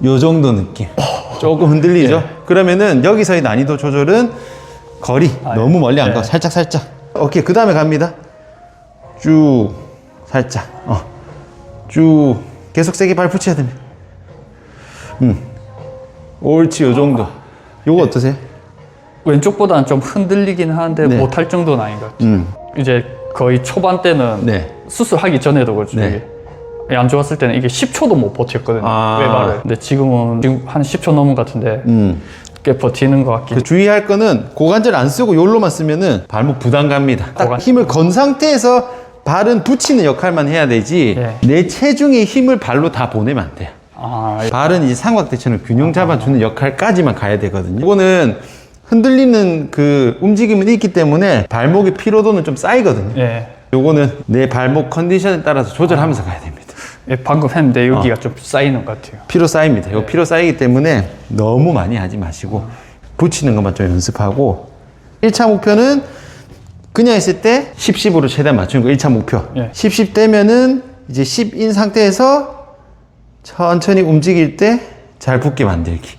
요 정도 느낌. 조금 흔들리죠? 그러면은 여기서의 난이도 조절은 거리 너무 멀리 안 가고 살짝. 오케이. 그 다음에 갑니다. 쭉 살짝 쭉 계속 세게 발 붙여야 됩니다. 옳지. 요 정도. 요거 어떠세요? 왼쪽보다는 좀 흔들리긴 하는데 네. 못할 정도는 아닌 것 같아요. 이제 거의 초반 때는 네. 수술하기 전에도 그렇죠. 네. 이게 안 좋았을 때는 이게 10초도 못 버텼거든요. 외발을. 근데 지금 한 10초 넘은 것 같은데 꽤 버티는 것 같긴. 주의할 거는 고관절 안 쓰고 요로만 쓰면은 발목 부담 갑니다. 딱 힘을 건 상태에서 발은 붙이는 역할만 해야 되지 내 체중의 힘을 발로 다 보내면 안 돼요. 발은 이제 삼각대처럼 균형 잡아주는 역할까지만 가야 되거든요. 이거는 흔들리는 그 움직임은 있기 때문에 발목의 피로도는 좀 쌓이거든요. 요거는 내 발목 컨디션에 따라서 조절하면서 가야 됩니다. 방금 했는데 여기가 좀 쌓이는 것 같아요. 피로 쌓입니다. 요 피로 쌓이기 때문에 너무 많이 하지 마시고 붙이는 것만 좀 연습하고 1차 목표는 그냥 있을 때 10, 10으로 최대한 맞추는 거 1차 목표. 10, 10 되면은 이제 10인 상태에서 천천히 움직일 때 잘 붙게 만들기.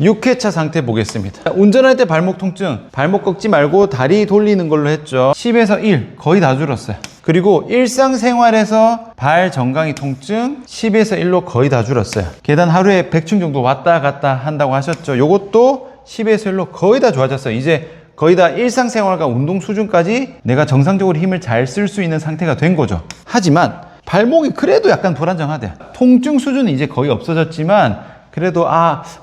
6회차 상태 보겠습니다. 운전할 때 발목 통증, 발목 꺾지 말고 다리 돌리는 걸로 했죠. 10에서 1, 거의 다 줄었어요. 그리고 일상생활에서 발 정강이 통증 10에서 1로 거의 다 줄었어요. 계단 하루에 100층 정도 왔다 갔다 한다고 하셨죠. 요것도 10에서 1로 거의 다 좋아졌어요. 이제 거의 다 일상생활과 운동 수준까지 내가 정상적으로 힘을 잘 쓸 수 있는 상태가 된 거죠. 하지만 발목이 그래도 약간 불안정하대요. 통증 수준은 이제 거의 없어졌지만 그래도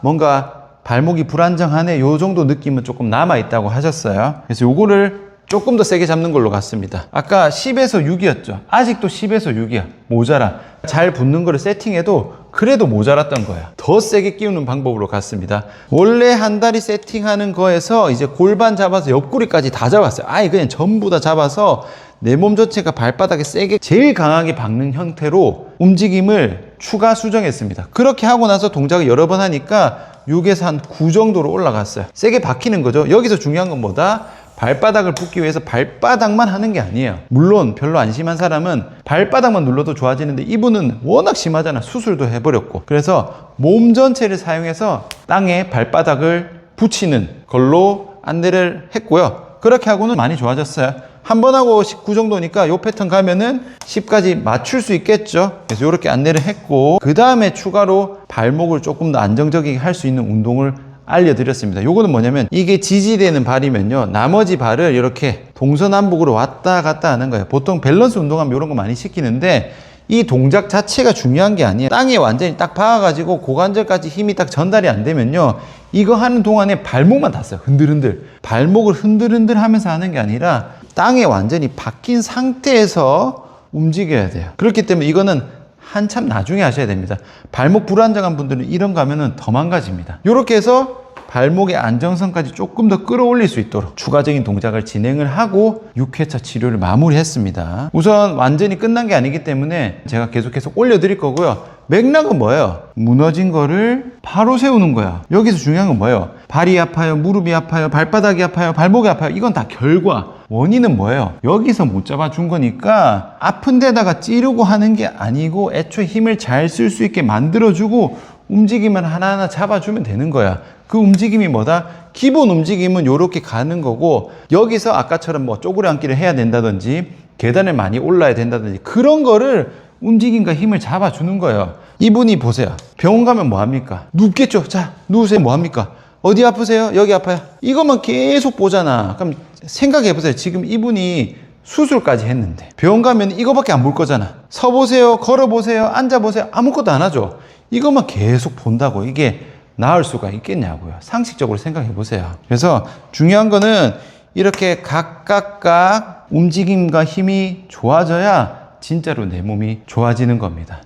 뭔가 발목이 불안정하네 요 정도 느낌은 조금 남아있다고 하셨어요. 그래서 요거를 조금 더 세게 잡는 걸로 갔습니다. 아까 10에서 6이었죠. 아직도 10에서 6이야. 모자라. 잘 붙는 거를 세팅해도 그래도 모자랐던 거야. 더 세게 끼우는 방법으로 갔습니다. 원래 한 다리 세팅하는 거에서 이제 골반 잡아서 옆구리까지 다 잡았어요. 아예 그냥 전부 다 잡아서 내 몸 전체가 발바닥에 세게 제일 강하게 박는 형태로 움직임을 추가 수정했습니다. 그렇게 하고 나서 동작을 여러 번 하니까 6에서 한 9 정도로 올라갔어요. 세게 박히는 거죠. 여기서 중요한 건 뭐다? 발바닥을 붓기 위해서 발바닥만 하는 게 아니에요. 물론 별로 안 심한 사람은 발바닥만 눌러도 좋아지는데 이분은 워낙 심하잖아. 수술도 해버렸고. 그래서 몸 전체를 사용해서 땅에 발바닥을 붙이는 걸로 안내를 했고요. 그렇게 하고는 많이 좋아졌어요. 한 번 하고 19 정도니까 요 패턴 가면은 10까지 맞출 수 있겠죠. 그래서 이렇게 안내를 했고, 그 다음에 추가로 발목을 조금 더 안정적이게 할 수 있는 운동을 알려드렸습니다. 요거는 뭐냐면, 이게 지지되는 발이면요, 나머지 발을 이렇게 동서남북으로 왔다 갔다 하는 거예요. 보통 밸런스 운동하면 이런 거 많이 시키는데, 이 동작 자체가 중요한 게 아니에요. 땅에 완전히 딱 박아가지고 고관절까지 힘이 딱 전달이 안 되면요, 이거 하는 동안에 발목만 닿았어요. 흔들흔들. 발목을 흔들흔들 하면서 하는 게 아니라 땅에 완전히 박힌 상태에서 움직여야 돼요. 그렇기 때문에 이거는 한참 나중에 하셔야 됩니다. 발목 불안정한 분들은 이런 거 하면은 더 망가집니다. 이렇게 해서 발목의 안정성까지 조금 더 끌어올릴 수 있도록 추가적인 동작을 진행을 하고 6회차 치료를 마무리했습니다. 우선 완전히 끝난 게 아니기 때문에 제가 계속해서 올려드릴 거고요. 맥락은 뭐예요? 무너진 거를 바로 세우는 거야. 여기서 중요한 건 뭐예요? 발이 아파요, 무릎이 아파요, 발바닥이 아파요, 발목이 아파요. 이건 다 결과. 원인은 뭐예요? 여기서 못 잡아준 거니까 아픈 데다가 찌르고 하는 게 아니고 애초에 힘을 잘 쓸 수 있게 만들어주고 움직임을 하나하나 잡아주면 되는 거야. 그 움직임이 뭐다? 기본 움직임은 이렇게 가는 거고, 여기서 아까처럼 뭐 쪼그려 앉기를 해야 된다든지 계단을 많이 올라야 된다든지 그런 거를 움직임과 힘을 잡아주는 거예요. 이분이 보세요. 병원 가면 뭐합니까? 눕겠죠. 자, 누우세요. 뭐합니까? 어디 아프세요? 여기 아파요. 이것만 계속 보잖아. 그럼 생각해보세요. 지금 이분이 수술까지 했는데 병원 가면 이거밖에 안 볼 거잖아. 서보세요, 걸어보세요, 앉아보세요. 아무것도 안 하죠. 이것만 계속 본다고 이게 나을 수가 있겠냐고요. 상식적으로 생각해 보세요. 그래서 중요한 거는 이렇게 각각 움직임과 힘이 좋아져야 진짜로 내 몸이 좋아지는 겁니다.